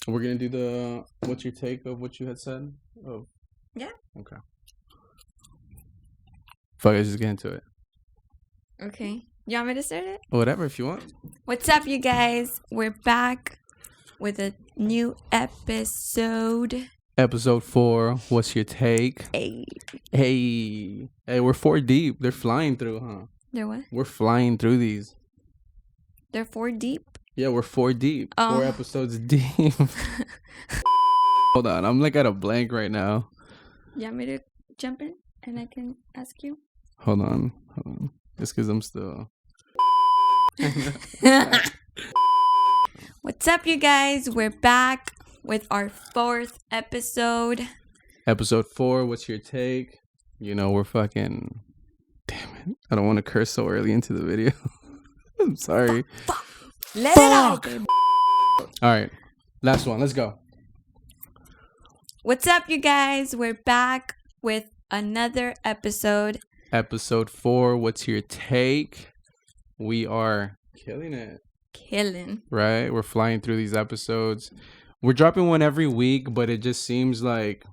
We're gonna do the what's your take of what you had said? Oh. Yeah. Okay. Fuck it, just get into it. Okay. You want me to start it? Whatever, if you want. What's up, you guys? We're back with a new episode. Episode 4. What's your take? Hey. Hey, we're 4 deep. They're flying through, huh? They're what? We're flying through these. They're 4 deep? Yeah, we're 4 deep. Oh. 4 episodes deep. Hold on, I'm like at a blank right now. You want me to jump in and I can ask you? Hold on. Just because I'm still... What's up, you guys? We're back with our 4th episode. Episode 4, what's your take? You know, we're fucking... Damn it. I don't want to curse so early into the video. I'm sorry. Fuck. Let it out, baby. All right. Last one. Let's go. What's up, you guys? We're back with another episode. Episode 4, what's your take? We are killing it. Killing. Right? We're flying through these episodes. We're dropping one every week, but it just seems like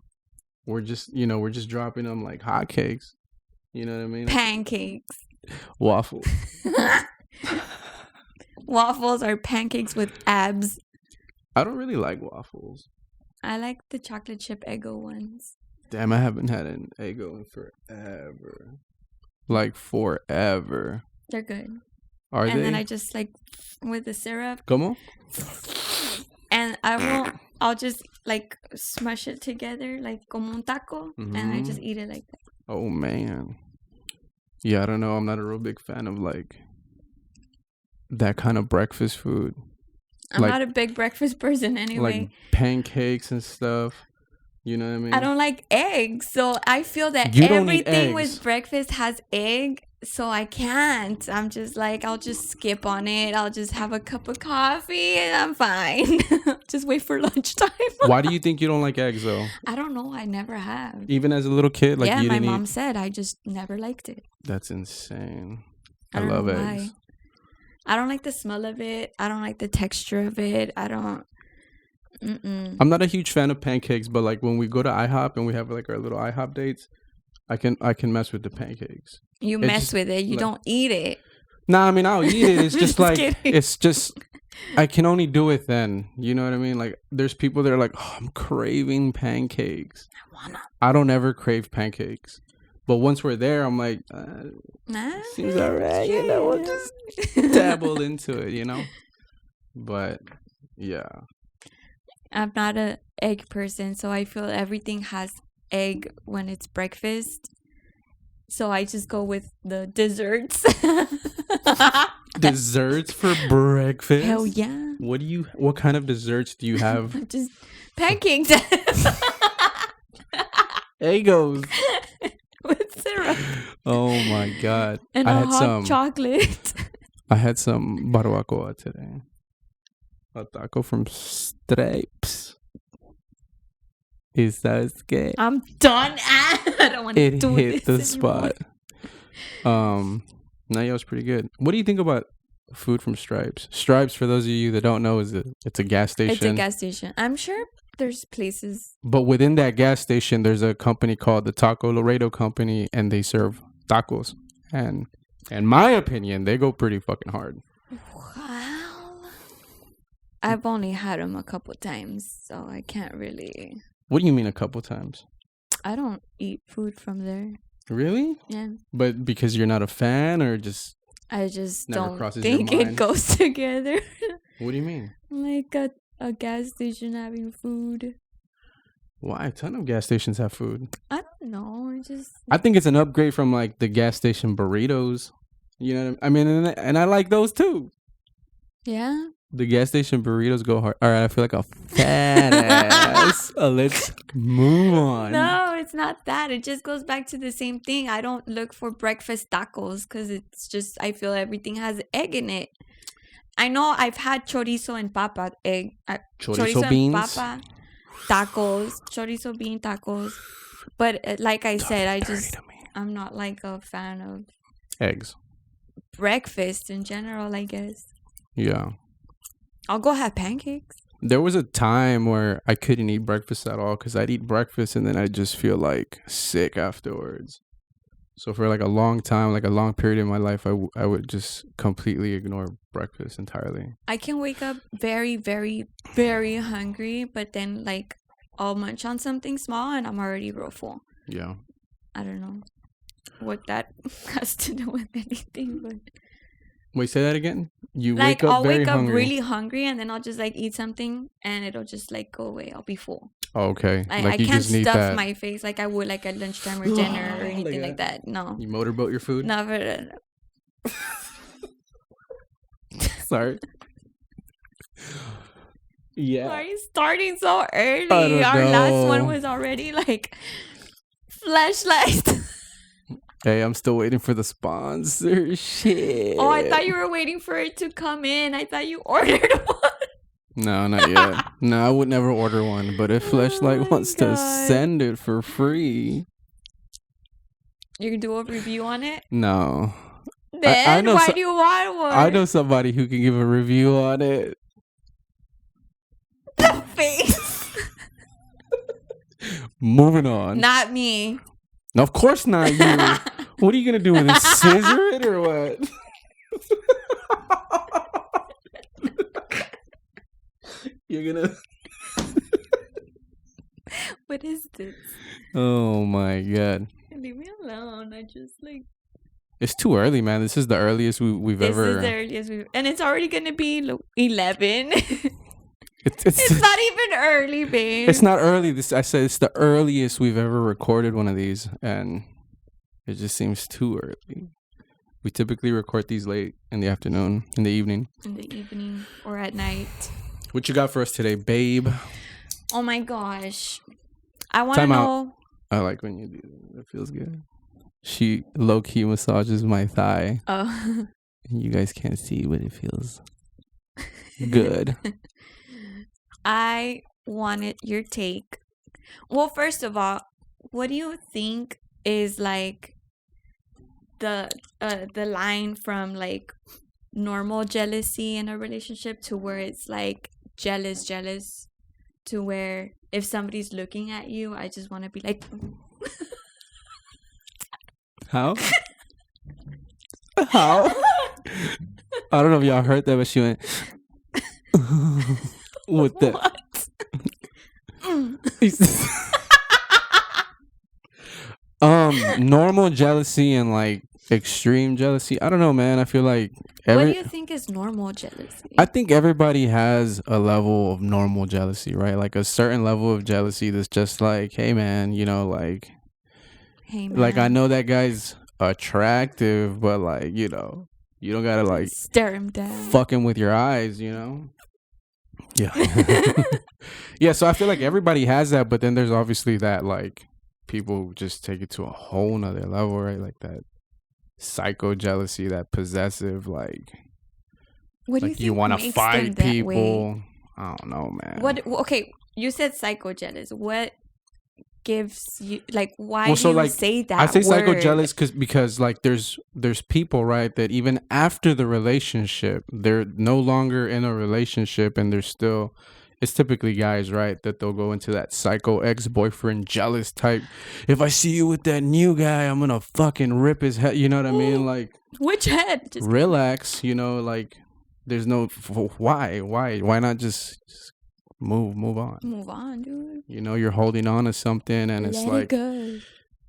we're just dropping them like hotcakes. You know what I mean? Pancakes. Waffles. Waffles are pancakes with abs. I don't really like waffles. I like the chocolate chip Eggo ones. Damn, I haven't had an Eggo in forever. Like forever. They're good. Are they? And then I just like with the syrup. ¿Cómo? And I'll just like smush it together like como un taco. Mm-hmm. And I just eat it like that. Oh, man. Yeah, I don't know. I'm not a real big fan of like that kind of breakfast food. I'm not a big breakfast person anyway. Like pancakes and stuff. You know what I mean? I don't like eggs. So I feel that You don't eat everything eggs. with breakfast has egg. So I can't. I'm just like, I'll just skip on it. I'll just have a cup of coffee and I'm fine. Just wait for lunchtime. Why do you think you don't like eggs though? I don't know. I never have. Even as a little kid? Like yeah, you my didn't mom eat? said I just never liked it. That's insane. I I don't love know eggs. why. I don't like the smell of it. I don't like the texture of it. I don't. I'm not a huge fan of pancakes, but like when we go to IHOP and we have like our little IHOP dates, I can mess with the pancakes. You It's mess just, with it. You like, don't eat it. Nah, I mean I'll eat it. It's just like kidding. it's just I can only do it then. You know what I mean? Like there's people that are like, oh, I'm craving pancakes. I don't ever crave pancakes. But once we're there, I'm like, Nah, seems alright, you know, we'll just dabble into it, you know? But yeah. I'm not a egg person, so I feel everything has egg when it's breakfast. So I just go with the desserts. Desserts for breakfast? Hell yeah. What kind of desserts do you have? Just pancakes Eggos. with syrup. Oh my god. And a hot chocolate. I had some barbacoa today. A taco from Stripes. Is that gay? I'm done. I don't want to do It hit this the anymore. spot. No, yeah, it was pretty good. What do you think about food from Stripes? Stripes, for those of you that don't know, it's a gas station. It's a gas station. I'm sure there's places. But within that gas station, there's a company called the Taco Laredo Company, and they serve tacos. And in my opinion, they go pretty fucking hard. Well, I've only had them a couple times, so I can't really. What do you mean a couple times? I don't eat food from there. Really? Yeah. But because you're not a fan, or just I just never don't crosses your think it mind? goes together. What do you mean? Like a gas station having food. Why? A ton of gas stations have food. I don't know. I think it's an upgrade from like the gas station burritos. You know what I mean? And I like those too. Yeah. The gas station burritos go hard. All right, I feel like a fat ass. Let's move on. No, it's not that. It just goes back to the same thing. I don't look for breakfast tacos because it's just, I feel everything has egg in it. I know I've had chorizo and papa egg. Chorizo beans? and papa tacos. Chorizo bean tacos. But like I said, I'm not like a fan of eggs. Breakfast in general, I guess. Yeah. I'll go have pancakes. There was a time where I couldn't eat breakfast at all because I'd eat breakfast and then I'd just feel like sick afterwards. So for like a long time, like a long period in my life, I would just completely ignore breakfast entirely. I can wake up very, very, very hungry, but then like I'll munch on something small and I'm already real full. Yeah. I don't know what that has to do with anything, but Wait, say that again? You like wake up I'll very wake up hungry. really hungry and then I'll just like eat something and it'll just like go away. I'll be full. Oh, okay. I Like you can't just need stuff that. my face like I would like at lunchtime or dinner or anything like that. No. You motorboat your food? Never. Sorry. Yeah. Why are you starting so early? I don't Our last one know. was already like flashlight. Hey, I'm still waiting for the sponsor. Shit. Oh, I thought you were waiting for it to come in. I thought you ordered one. No, not yet. No, I would never order one. But if Fleshlight my wants to God. send it for free, You can do a review on it. no. Then know why so- do you want one? I know somebody who can give a review on it. The face. Moving on. Not me. No, of course not you. What are you gonna do with it? Scissor it or what? You're gonna. What is this? Oh my god! Leave me alone. I just like It's too early, man. This is the earliest we've this ever. is the earliest we and it's already gonna be 11. It's It's not even early, babe. It's not early. I said it's the earliest we've ever recorded one of these, and it just seems too early. We typically record these late in the afternoon, in the evening. In the evening or at night. What you got for us today, babe? Oh my gosh. I want to Time out. know. I like when you do that. It feels good. She low-key massages my thigh. Oh. You guys can't see, but it feels good. I wanted your take. Well, first of all, what do you think is like the line from like normal jealousy in a relationship to where it's like jealous to where if somebody's looking at you, I just want to be like How? How? I don't know if y'all heard that, but she went with that. what? Normal jealousy and like extreme jealousy. I don't know, man. I feel like What do you think is normal jealousy? I think everybody has a level of normal jealousy, right? Like a certain level of jealousy that's just like, hey, man, you know, like, Hey man. like I know that guy's attractive, but like, you know, you don't gotta like stare him down. fuck him with your eyes, you know? Yeah. Yeah, so I feel like everybody has that, but then there's obviously that like people just take it to a whole nother level, right? Like that psycho jealousy, that possessive, like What do you like think you want to makes fight them that way? people. I don't know, man. What? Okay, you said psycho jealous. What gives you like? Why Well, do so, you like, say that? I say psycho word? jealous because like there's people, right, that even after the relationship, they're no longer in a relationship and they're still. It's typically guys, right, that they'll go into that psycho ex-boyfriend jealous type. If I see you with that new guy, I'm gonna fucking rip his head. You know what I mean? Like, Which head? Just relax. You know, like there's no why not just move on. move on, dude. You know, you're holding on to something, and it's Let like it go.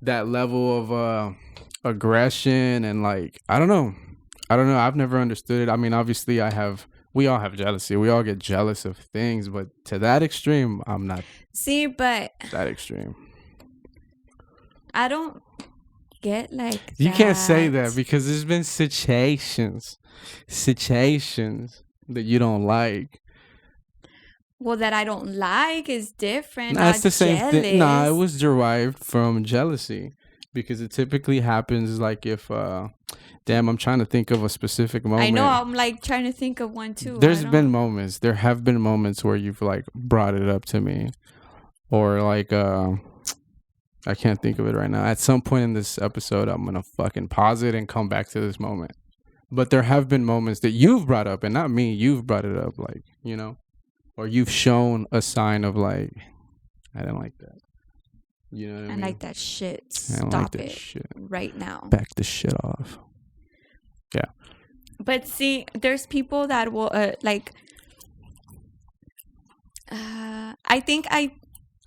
that level of aggression and like I don't know. I've never understood it. I mean, obviously, we all have jealousy. We all get jealous of things, but to that extreme, I'm not See, but that extreme. I don't get like. You can't say that because there's been situations that you don't like. Well, that I don't like is different. Nah, it's the same thing. jealous. Nah, it was derived from jealousy because it typically happens like if, damn, I'm trying to think of a specific moment. I know. I'm like trying to think of one too. There have been moments where you've like brought it up to me or like, I can't think of it right now. At some point in this episode, I'm going to fucking pause it and come back to this moment. But there have been moments that you've brought up and not me. You've brought it up like, you know. or you've shown a sign of like, I didn't like that. You know what I I mean? like that shit. I don't like Stop that it shit. right now. Back the shit off. Yeah. But see, there's people that will like. I think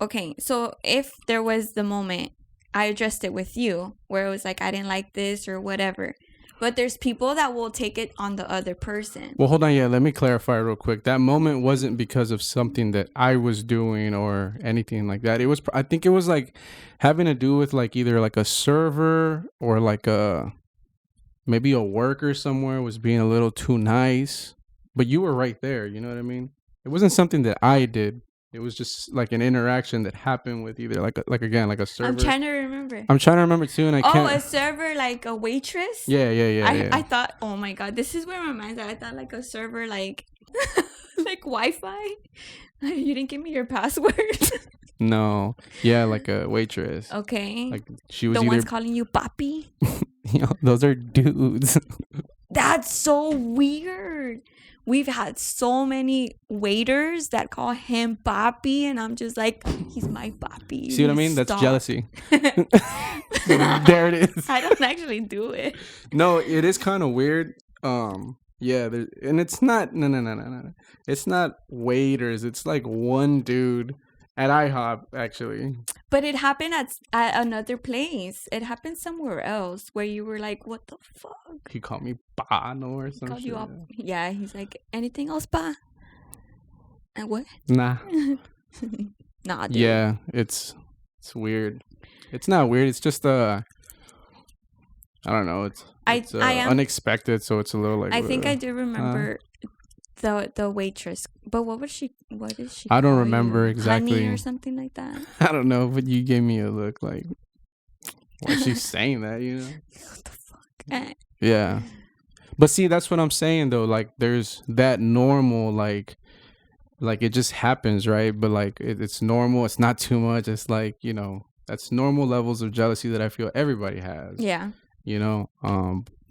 okay. So if there was the moment I addressed it with you where it was like I didn't like this or whatever, but there's people that will take it on the other person. Well, hold on. Yeah, let me clarify real quick. That moment wasn't because of something that I was doing or anything like that. It was, I think it was like having to do with like either like a server or like maybe a worker somewhere was being a little too nice. But you were right there. You know what I mean? It wasn't something that I did. It was just like an interaction that happened with either like again like a server. I'm trying to remember. I'm trying to remember too, and I can't. Oh, a server, like a waitress. Yeah. I thought. Oh my god, this is where my mind's at. I thought like a server, like like Wi-Fi. You didn't give me your password. No. Yeah, like a waitress. Okay. Like she was the either one's calling you papi. you know, those are dudes. That's so weird. We've had so many waiters that call him papi, and I'm just like, he's my papi. See what I mean? That's Stop. jealousy. There it is. I don't actually do it. No, it is kind of weird. Yeah, and it's not. No. It's not waiters. It's like one dude at IHOP actually. But it happened at another place. It happened somewhere else where you were like, what the fuck? He called me Pano or He something. called you up. Yeah, he's like, anything else, pa? And what? Nah. Nah, dude. Yeah, it's weird. It's not weird. It's just I don't know. It's I am unexpected, so it's a little like. I think I do remember the waitress, but what did she I don't call remember you? exactly. Honey or something like that. I don't know, but you gave me a look like, why is she saying that? You know? What the fuck? Yeah, but see, that's what I'm saying though. Like, there's that normal like it just happens, right? But like it's normal. It's not too much. It's like, you know, that's normal levels of jealousy that I feel everybody has. Yeah. You know,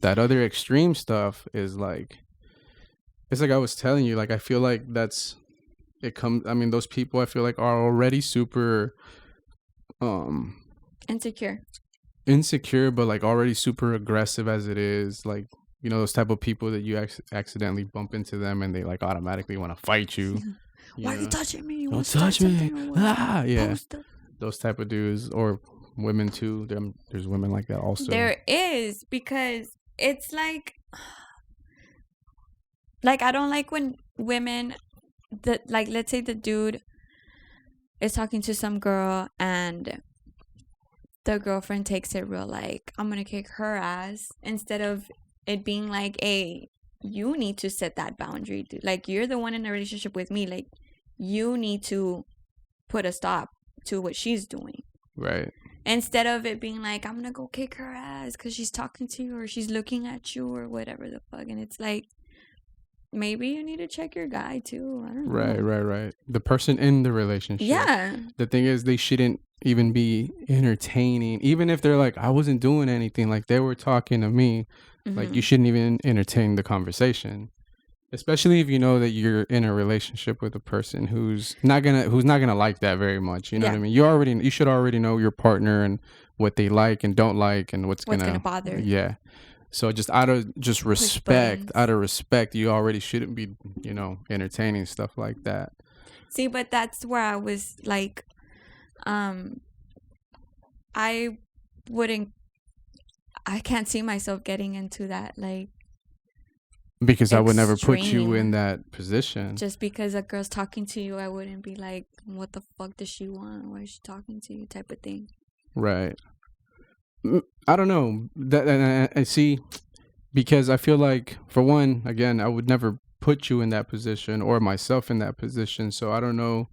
that other extreme stuff is like, it's like I was telling you, like, I feel like I mean, those people I feel like are already super, insecure, but like already super aggressive as it is. Like, you know, those type of people that you accidentally bump into them and they like automatically want to fight you. Why are you touching me? You Don't touch me. Ah, yeah. Poster. Those type of dudes, or women too. There's women like that also. There is, because it's like I don't like when women that, like, let's say the dude is talking to some girl and the girlfriend takes it real like, I'm gonna kick her ass, instead of it being like, hey, you need to set that boundary, dude. Like, you're the one in a relationship with me. Like, you need to put a stop to what she's doing. Right. Instead of it being like, I'm gonna go kick her ass because she's talking to you or she's looking at you or whatever the fuck. And it's like, maybe you need to check your guy too. I don't know. Right. The person in the relationship. Yeah. The thing is, they shouldn't even be entertaining. Even if they're like, I wasn't doing anything, like they were talking to me. Mm-hmm. Like, you shouldn't even entertain the conversation. Especially if you know that you're in a relationship with a person who's not gonna like that very much. You know what I mean? You should already know your partner and what they like and don't like and what's gonna bother. Yeah. So just out of respect, you already shouldn't be, you know, entertaining stuff like that. See, but that's where I was like, I can't see myself getting into that, like, because I would never put you in that position. Just because a girl's talking to you, I wouldn't be like, what the fuck does she want? Why is she talking to you? Type of thing. Right. I don't know. I see, because I feel like, for one, again, I would never put you in that position or myself in that position. So I don't know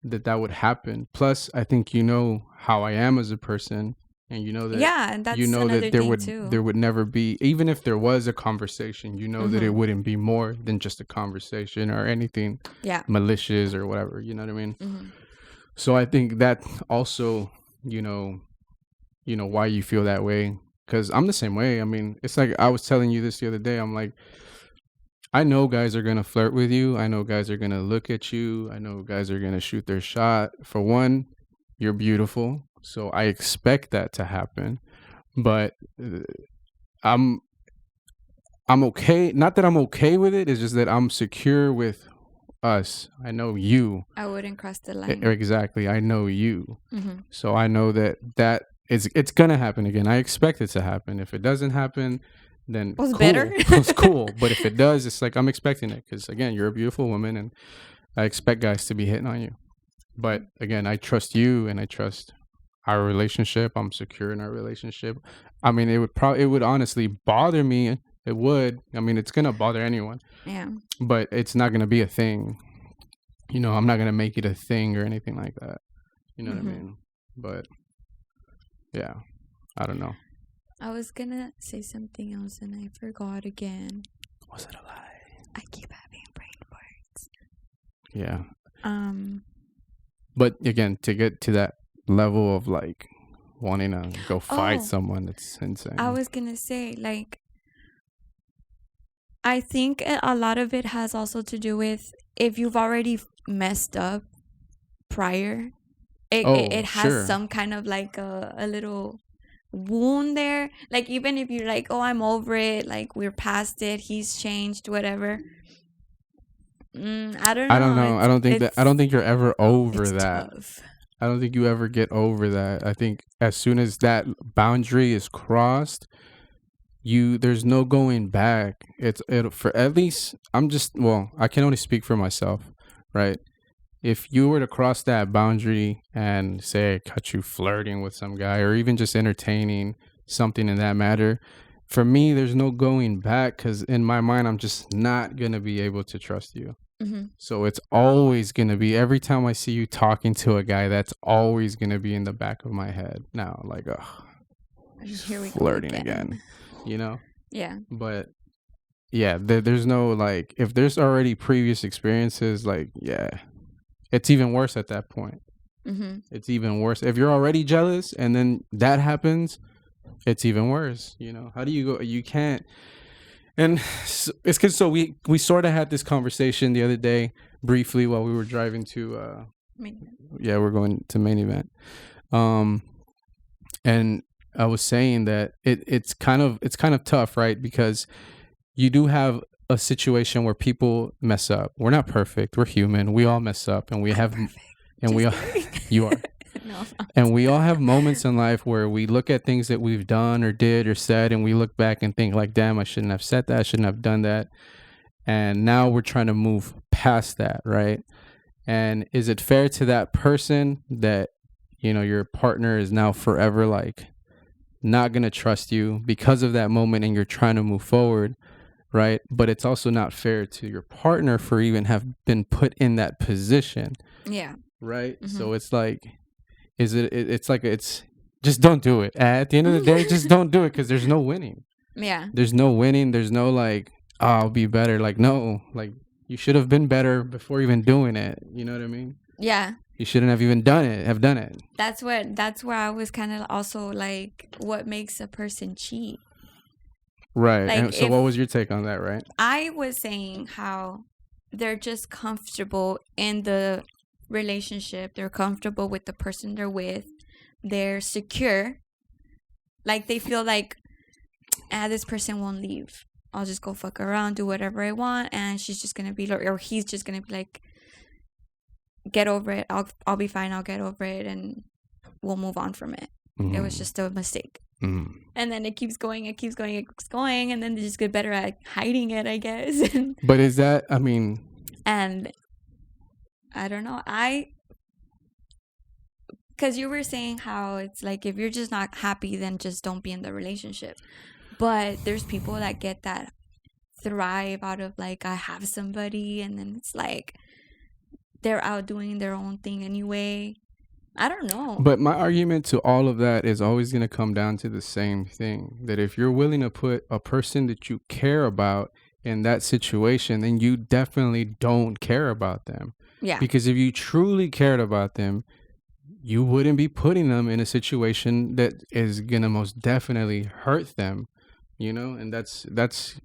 that would happen. Plus, I think you know how I am as a person. And you know that, and that's you know another that thing there would never be, even if there was a conversation, you know that it wouldn't be more than just a conversation or anything malicious or whatever. You know what I mean? Mm-hmm. So I think that also, you know why you feel that way, because I'm the same way. I mean, it's like I was telling you this the other day. I'm like, I know guys are gonna flirt with you. I know guys are gonna look at you. I know guys are gonna shoot their shot. For one, you're beautiful, so I expect that to happen. But I'm I'm okay. Not that I'm okay with it. It's just that I'm secure with us. I know you. I wouldn't cross the line. Exactly. I know you. Mm-hmm. So I know that it's gonna happen again. I expect it to happen. If it doesn't happen, then Was cool. better. It's cool. But if it does, it's like I'm expecting it because again, you're a beautiful woman, and I expect guys to be hitting on you. But again, I trust you, and I trust our relationship. I'm secure in our relationship. I mean, it would honestly bother me. It would. I mean, it's gonna bother anyone. Yeah. But it's not gonna be a thing. You know, I'm not gonna make it a thing or anything like that. You know what I mean? But yeah, I don't know. I was gonna say something else and I forgot again. Was it a lie? I keep having brain farts. Yeah. But again, to get to that level of like wanting to go fight Oh. someone, it's insane. I was gonna say, like, I think a lot of it has also to do with if you've already messed up prior. It has sure. some kind of like a little wound there. Like, even if you're like, oh, I'm over it, like we're past it, he's changed, whatever. I don't know. I don't know. I don't think you're ever over it's that. tough. I don't think you ever get over that. I think as soon as that boundary is crossed, there's no going back. For at least I can only speak for myself, right? If you were to cross that boundary and say I caught you flirting with some guy or even just entertaining something in that matter, for me there's no going back because in my mind I'm just not gonna be able to trust you. So it's always gonna be, every time I see you talking to a guy, that's always gonna be in the back of my head now, like, oh, Here we flirting go again, you know? Yeah. But yeah, there's no, like, if there's already previous experiences, like, yeah, it's even worse at that point. It's even worse if you're already jealous and then that happens. It's even worse. You know, how do you go? You can't. And it's because we sort of had this conversation the other day briefly while we were driving to yeah, we're going to main event. And I was saying that it's kind of tough, right? Because you do have a situation where people mess up. We're not perfect. We're human. We all mess up, and we have, and we all, you are. No. And we all have moments in life where we look at things that we've done or did or said, and we look back and think like, damn, I shouldn't have said that. I shouldn't have done that. And now we're trying to move past that, right? And is it fair to that person that, you know, your partner is now forever like not going to trust you because of that moment and you're trying to move forward, right? But it's also not fair to your partner for even have been put in that position. Yeah. Right? So it's like, it's just don't do it. At the end of the day, just don't do it because there's no winning. Yeah. There's no winning. There's no like, oh, I'll be better. Like, no, like you should have been better before even doing it. You know what I mean? Yeah. You shouldn't have even done it. That's where I was kind of also like, what makes a person cheat? Right. Like, And so what was your take on that, right? I was saying how they're just comfortable in the relationship. They're comfortable with the person they're with. They're secure. Like, they feel like, this person won't leave. I'll just go fuck around, do whatever I want, and she's just gonna be, or he's just gonna be like, get over it. I'll be fine. I'll get over it, and we'll move on from it. It was just a mistake. And then it keeps going, and then they just get better at hiding it, I guess. But is that, I mean... And I don't know. Because you were saying how it's like, if you're just not happy, then just don't be in the relationship. But there's people that get that thrive out of like, I have somebody, and then it's like they're out doing their own thing anyway. I don't know. But my argument to all of that is always going to come down to the same thing, that if you're willing to put a person that you care about in that situation, then you definitely don't care about them. Yeah. Because if you truly cared about them, you wouldn't be putting them in a situation that is going to most definitely hurt them, you know? And that's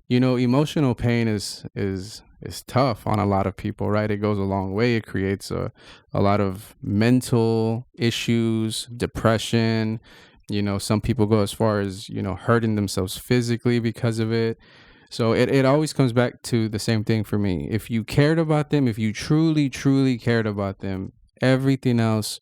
Emotional pain is tough on a lot of people, right? It goes a long way. It creates a lot of mental issues, depression. Some people go as far as, hurting themselves physically because of it. So it always comes back to the same thing for me. If you cared about them, if you truly, truly cared about them, everything else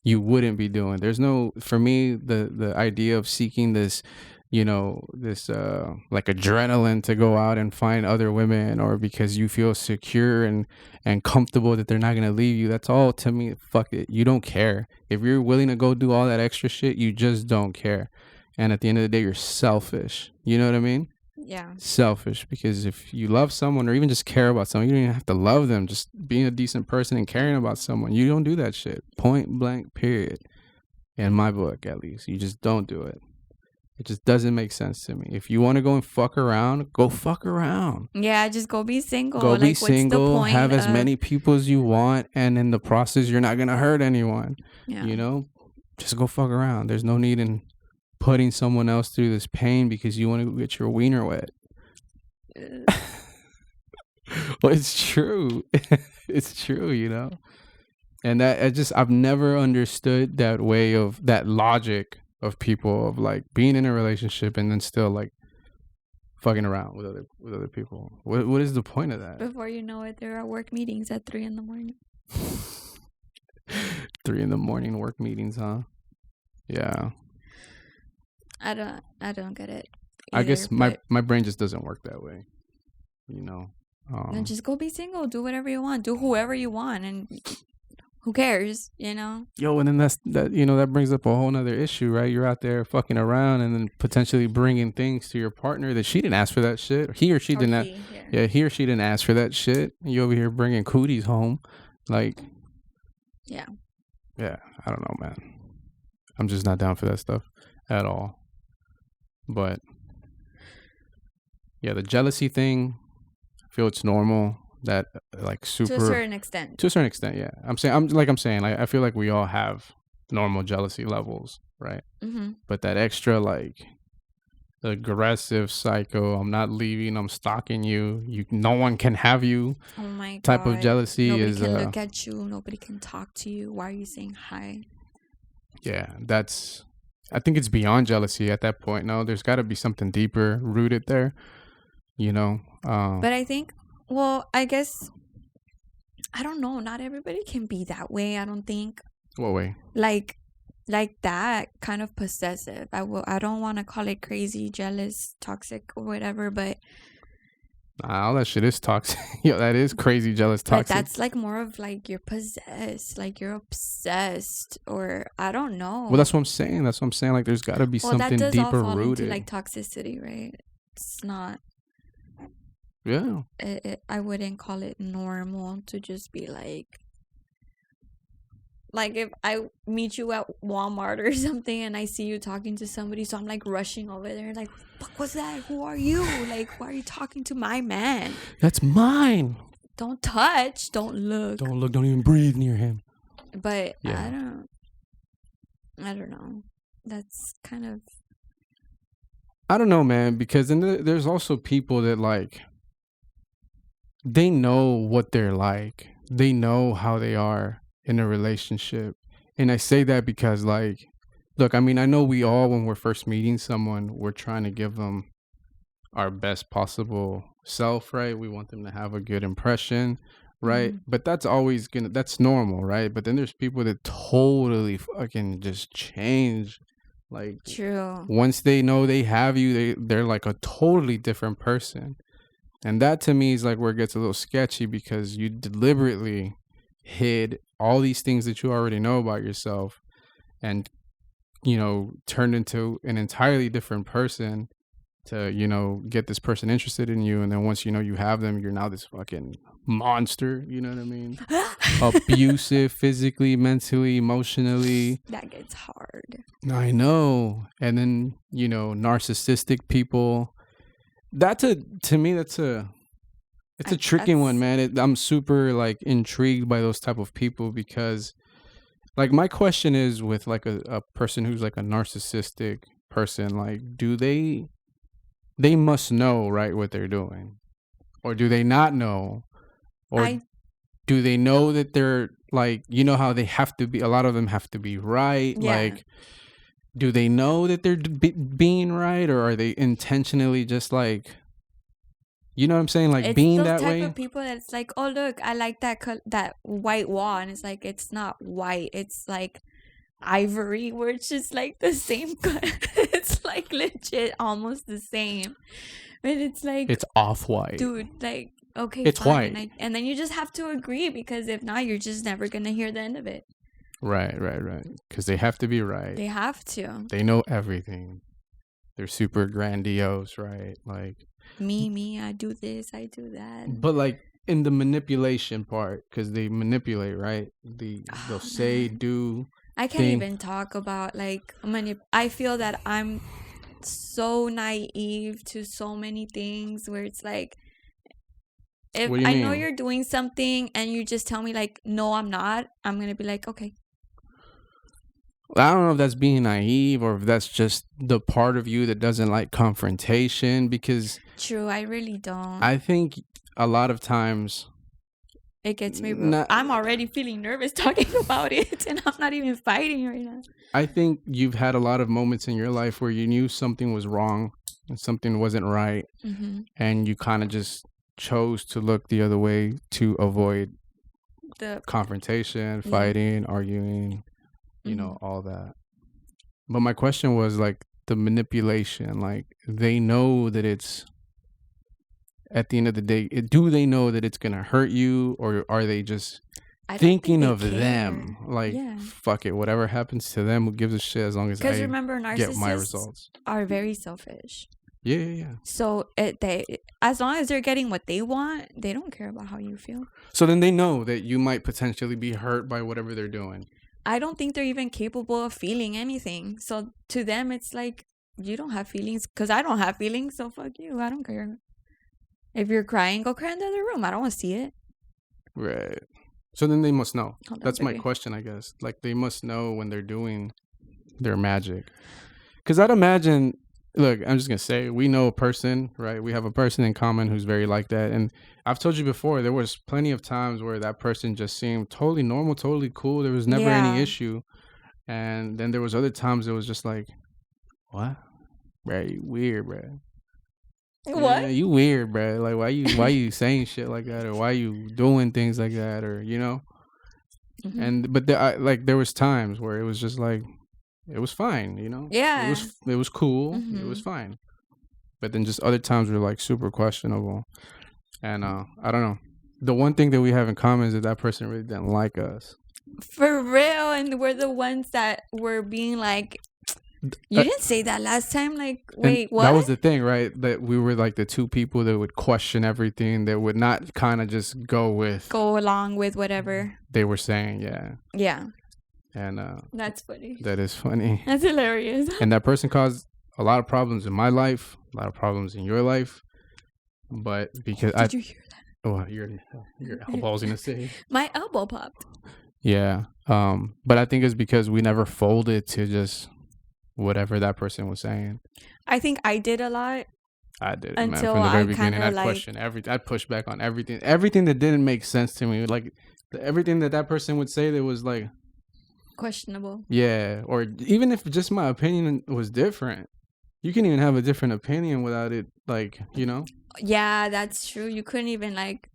you wouldn't be doing. There's no, for me, the idea of seeking this, this like adrenaline to go out and find other women, or because you feel secure and comfortable that they're not going to leave you. That's all, to me. Fuck it. You don't care. If you're willing to go do all that extra shit, you just don't care. And at the end of the day, you're selfish. You know what I mean? Yeah. Selfish, because if you love someone or even just care about someone, you don't even have to love them. Just being a decent person and caring about someone, you don't do that shit. Point blank, period. In my book, at least, you just don't do it. It just doesn't make sense to me. If you want to go and fuck around, go fuck around. Yeah, just go be single. Go be What's the single, point have as of- many people as you want, and in the process, you're not gonna hurt anyone. Yeah. Just go fuck around. There's no need in putting someone else through this pain because you want to get your wiener wet. Well, it's true. It's true. And I've never understood that way of that logic of people of like being in a relationship and then still like fucking around with other people. What is the point of that? Before you know it, there are work meetings at 3 a.m. 3 a.m. work meetings, huh? Yeah. I don't get it. I guess either, my brain just doesn't work that way. Then just go be single. Do whatever you want. Do whoever you want, and who cares? Yo, and then that brings up a whole nother issue, right? You're out there fucking around and then potentially bringing things to your partner that she didn't ask for that shit. Or he or she didn't. He or she didn't ask for that shit. You over here bringing cooties home, like. Yeah. Yeah, I don't know, man. I'm just not down for that stuff at all. But yeah, the jealousy thing, I feel it's normal. That like super to a certain extent. To a certain extent, yeah. I'm saying, I feel like we all have normal jealousy levels, right? Mm-hmm. But that extra like aggressive psycho, I'm not leaving, I'm stalking you. No one can have you. Oh my god. Type of jealousy nobody is. Nobody can look at you. Nobody can talk to you. Why are you saying hi? Yeah, I think it's beyond jealousy at that point. No, there's got to be something deeper rooted there. But I think. Well, I guess, I don't know. Not everybody can be that way, I don't think. What way? Like that, kind of possessive. I don't want to call it crazy, jealous, toxic, or whatever, but... all that shit is toxic. Yo, that is crazy, jealous, toxic. But that's like more of like you're possessed, like you're obsessed, or I don't know. Well, that's what I'm saying. Like there's got to be something that does deeper all fall rooted. into like toxicity, right? It's not... Yeah. I wouldn't call it normal to just be like if I meet you at Walmart or something and I see you talking to somebody, so I'm like rushing over there like, fuck, what's that? Who are you? Like, why are you talking to my man? That's mine. Don't touch. Don't look. Don't even breathe near him. But yeah. I don't know. That's kind of... I don't know, man, because then there's also people that like, they know what they're like. They know how they are in a relationship. And I say that because like, look, I mean, I know we all, when we're first meeting someone, we're trying to give them our best possible self, right? We want them to have a good impression, right? Mm-hmm. But that's normal, right? But then there's people that totally fucking just change. Like, true. Once they know they have you, they're like a totally different person. And that to me is like where it gets a little sketchy, because you deliberately hid all these things that you already know about yourself and, turned into an entirely different person to, get this person interested in you. And then once you have them, you're now this fucking monster. You know what I mean? Abusive, physically, mentally, emotionally. That gets hard. I know. And then, narcissistic people. To me, it's a tricky one, man. I'm super like intrigued by those type of people, because like my question is with like a person who's like a narcissistic person, like do they they must know, right, what they're doing. Or do they not know? Or I do they know that they're like, you know how they have to be, a lot of them have to be right? Yeah. Like, do they know that they're being right, or are they intentionally just like, you know what I'm saying, like it's being those that type way? of people that's like, oh look, I like that white wall, and it's like it's not white, it's like ivory, where it's just like the same it's like legit almost the same, but it's like, It's off-white. dude, like, okay, It's fine. white. And then you just have to agree, because if not, you're just never gonna hear the end of it. Right. Because they have to be right. They have to. They know everything. They're super grandiose, right? Like, Me, I do this, I do that. but like in the manipulation part, because they manipulate, right? They'll say, do. I can't even talk about like I feel that I'm so naive to so many things, where it's like, if I know you're doing something and you just tell me like, no, I'm not, I'm gonna be like, okay. I don't know if that's being naive or if that's just the part of you that doesn't like confrontation, because True, I really don't. I think a lot of times it gets me real. I'm already feeling nervous talking about it, and I'm not even fighting right now. I think you've had a lot of moments in your life where you knew something was wrong and something wasn't right, and you kind of just chose to look the other way to avoid the confrontation, fighting, arguing, you know, all that. But my question was like the manipulation, like they know that it's, at the end of the day, do they know that it's going to hurt you, or are they just thinking of them? Like, fuck it, whatever happens to them, who gives a shit, as long as I remember, get my results. Are very selfish. Yeah. So they, as long as they're getting what they want, they don't care about how you feel. So then they know that you might potentially be hurt by whatever they're doing. I don't think they're even capable of feeling anything. So to them, it's like, you don't have feelings, because I don't have feelings, so fuck you. I don't care. If you're crying, go cry in the other room. I don't want to see it. Right. So then they must know. That's baby. My question, I guess. Like, they must know when they're doing their magic. Because I'd imagine, look, I'm just going to say, we know a person, right? We have a person in common who's very like that. And I've told you before, there was plenty of times where that person just seemed totally normal, totally cool. There was never any issue. And then there was other times it was just like, what? Bro, you weird, bro. What? Yeah, you weird, bro. Like, why you saying shit like that, or why you doing things like that, or, you know? And but there was times where it was just like, it was fine, you know? Yeah. It was cool. It was fine. But then just other times were like super questionable. And I don't know. The one thing that we have in common is that person really didn't like us. For real. And we're the ones that were being like, you didn't say that last time. Like, wait, what? That was the thing, right? That we were like the two people that would question everything, that would not kind of just go along with whatever they were saying. Yeah. And that's funny. That is funny. That's hilarious. And that person caused a lot of problems in my life, a lot of problems in your life. But because Did you hear that? Oh, your elbow's gonna say. My elbow popped. Yeah. But I think it's because we never folded to just whatever that person was saying. I think I did a lot. I did, until man. From the very beginning, I questioned everything. I pushed back on everything that didn't make sense to me. Like everything that person would say that was like questionable. Yeah, or even if just my opinion was different. You can even have a different opinion without it, like, you know? Yeah, that's true. You couldn't even like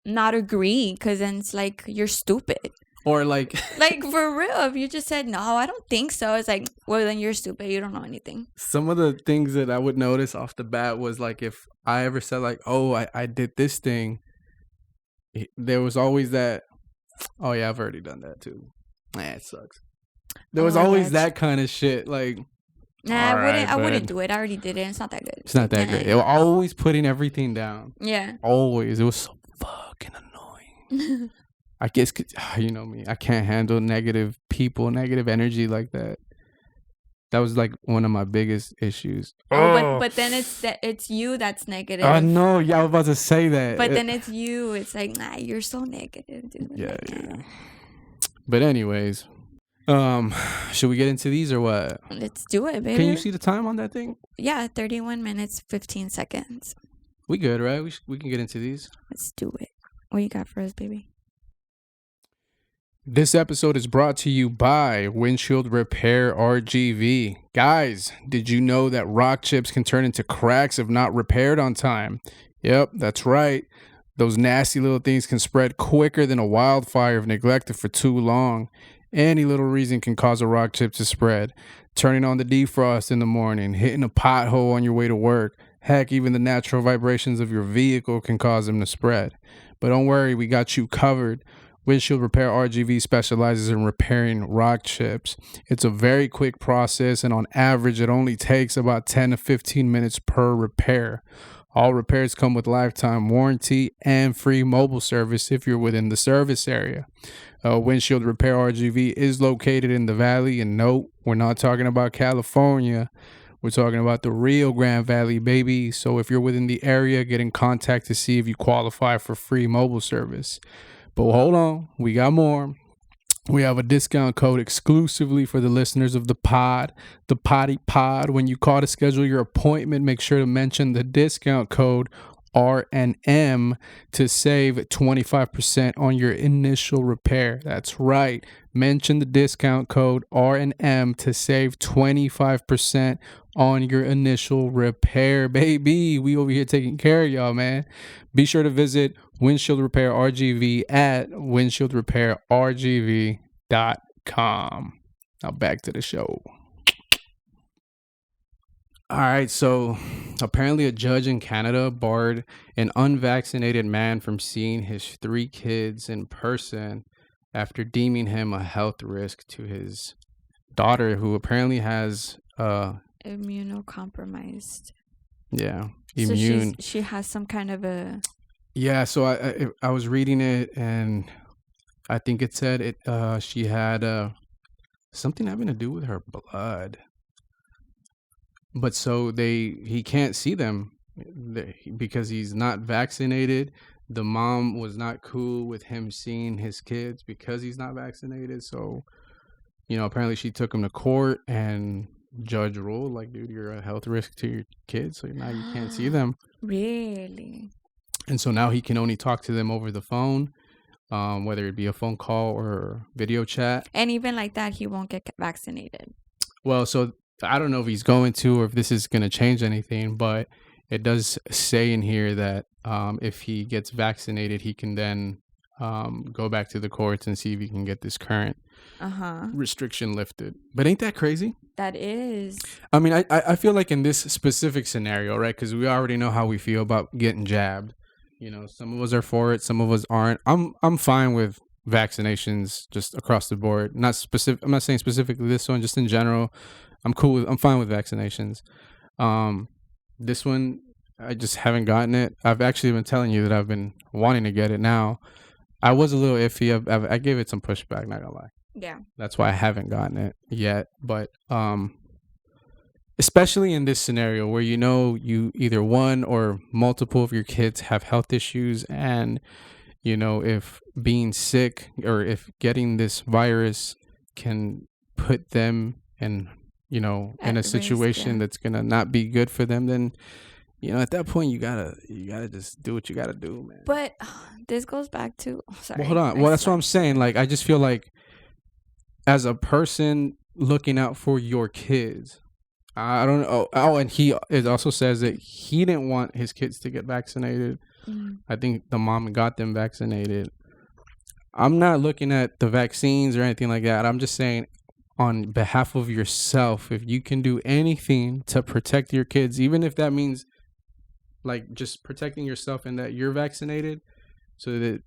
not agree, because then it's like you're stupid. Or like for real, if you just said, no, I don't think so, it's like, well, then you're stupid. You don't know anything. Some of the things that I would notice off the bat was like, if I ever said like, oh, I did this thing, there was always that, oh yeah, I've already done that too. It sucks. There was always that kind of shit. Like, nah, I wouldn't do it. I already did it. It's not that good. It's not that great. They were always putting everything down. Yeah. Always. It was so fucking annoying. I guess, you know me, I can't handle negative people, negative energy like that. That was like one of my biggest issues. But then it's you that's negative. I know. Yeah, I was about to say that. But then it's you. It's like, nah, you're so negative, dude. Yeah, yeah. But anyways, Um, should we get into these or what? Let's do it, baby. Can you see the time on that thing? Yeah, 31 minutes, 15 seconds. We good, right? We can get into these. Let's do it. What you got for us, baby? This episode is brought to you by Windshield Repair RGV. Guys, did you know that rock chips can turn into cracks if not repaired on time? Yep, that's right. Those nasty little things can spread quicker than a wildfire if neglected for too long. Any little reason can cause a rock chip to spread. Turning on the defrost in the morning, hitting a pothole on your way to work. Heck, even the natural vibrations of your vehicle can cause them to spread. But don't worry, we got you covered. Windshield Repair RGV specializes in repairing rock chips. It's a very quick process, and on average, it only takes about 10 to 15 minutes per repair. All repairs come with lifetime warranty and free mobile service if you're within the service area. Windshield Repair RGV is located in the Valley, and note, we're not talking about California. We're talking about the Rio Grande Valley, baby. So if you're within the area, get in contact to see if you qualify for free mobile service. But hold on, we got more. We have a discount code exclusively for the listeners of the Potty Pod. When you call to schedule your appointment, make sure to mention the discount code RNM to save 25% on your initial repair. That's right. Mention the discount code RNM to save 25% on your initial repair, baby. We over here taking care of y'all, man. Be sure to visit Windshield Repair RGV at windshieldrepairrgv.com. Now back to the show. All right, so apparently a judge in Canada barred an unvaccinated man from seeing his 3 kids in person after deeming him a health risk to his daughter, who apparently has immunocompromised. Yeah, immune. So she has some kind of a. Yeah, so I was reading it, and I think it said it. She had something having to do with her blood. But so he can't see them because he's not vaccinated. The mom was not cool with him seeing his kids because he's not vaccinated. So, apparently she took him to court, and judge ruled like, dude, you're a health risk to your kids. So now you can't see them. Really? And so now he can only talk to them over the phone, whether it be a phone call or video chat. And even like that, he won't get vaccinated. Well, so I don't know if he's going to or if this is going to change anything, but it does say in here that if he gets vaccinated, he can then go back to the courts and see if he can get this current restriction lifted. But ain't that crazy? That is. I mean, I feel like in this specific scenario, right, because we already know how we feel about getting jabbed. Some of us are for it, some of us aren't. I'm fine with vaccinations just across the board. I'm not saying specifically this one, just in general. I'm fine with vaccinations. This one, I just haven't gotten it. I've actually been telling you that I've been wanting to get it now. I was a little iffy. I gave it some pushback, not gonna lie. Yeah. That's why I haven't gotten it yet. But especially in this scenario where you either one or multiple of your kids have health issues, and if being sick or if getting this virus can put them in in a situation that's gonna not be good for them, then at that point you gotta just do what you gotta do, man. But this goes back to Well, hold on. Well, that's what I'm saying. Like, I just feel like as a person looking out for your kids, I don't know. Oh, and it also says that he didn't want his kids to get vaccinated. I think the mom got them vaccinated. I'm not looking at the vaccines or anything like that. I'm just saying, on behalf of yourself, if you can do anything to protect your kids, even if that means like just protecting yourself and that you're vaccinated so that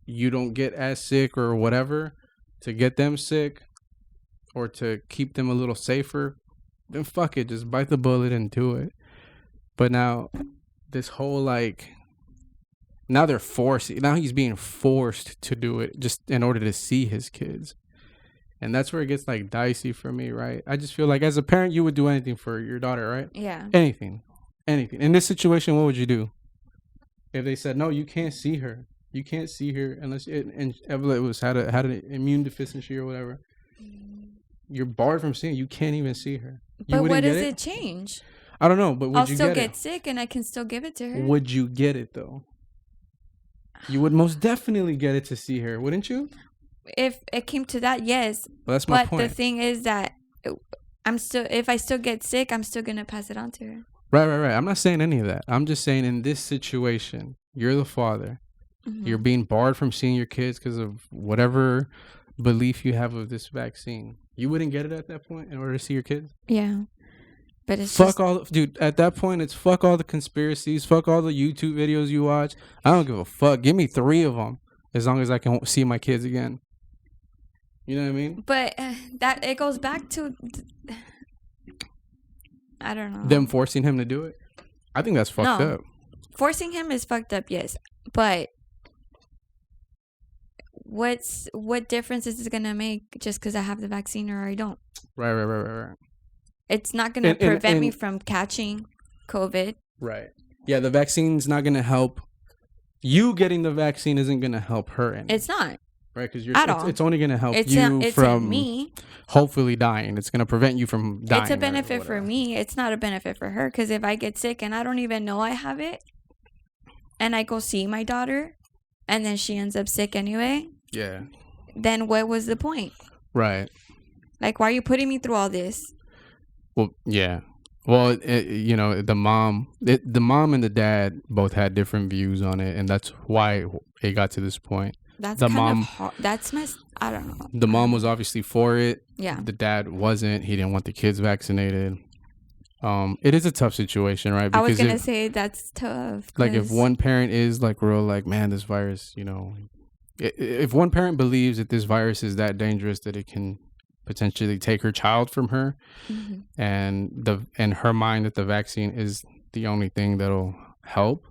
you don't get as sick or whatever, to get them sick or to keep them a little safer, then fuck it, just bite the bullet and do it. But now this whole now he's being forced to do it just in order to see his kids. And that's where it gets dicey for me, right? I just feel like as a parent, you would do anything for your daughter, right? Yeah. Anything. In this situation, what would you do? If they said, no, you can't see her. You can't see her unless Evelyn had an immune deficiency or whatever. You're barred from seeing. You can't even see her. You But what wouldn't get does it? it change? I don't know, but I'll would you still get get it? sick and I can still give it to her. Would you get it though? You would most definitely get it to see her, wouldn't you? If it came to that, yes. Well, that's my But point. the thing is that if I still get sick, I'm still gonna pass it on to her. Right. I'm not saying any of that. I'm just saying in this situation, you're the father. Mm-hmm. You're being barred from seeing your kids because of whatever belief you have of this vaccine. You wouldn't get it at that point in order to see your kids? Yeah. But it's Fuck just, all, dude. At that point, it's fuck all the conspiracies. Fuck all the YouTube videos you watch. I don't give a fuck. Give me 3 of them, as long as I can see my kids again. You know what I mean? but that it goes back to, I don't know. Them forcing him to do it. I think that's fucked No. up. Forcing him is fucked up, yes. But what difference is it gonna make just because I have the vaccine or I don't? Right. It's not gonna prevent me from catching COVID. Right. Yeah, the vaccine's not gonna help. You getting the vaccine isn't gonna help her any. It's not. Right, because It's only gonna help It's you it's from me. hopefully dying. It's gonna prevent you from dying. It's a or benefit for whatever. me. It's not a benefit for her because if I get sick and I don't even know I have it, and I go see my daughter, and then she ends up sick anyway, Yeah. then what was the point? Right. Like, why are you putting me through all this? Well, yeah. Well, the mom and the dad both had different views on it, and that's why it got to this point. That's The kind mom- of hard. That's messed. I don't know. The mom was obviously for it. Yeah. The dad wasn't. He didn't want the kids vaccinated. It is a tough situation, right? I was Because gonna if, say that's tough. like, if 'cause- one parent is like real, like, man, this virus, if one parent believes that this virus is that dangerous that it can potentially take her child from her, Mhm. and in her mind that the vaccine is the only thing that'll help,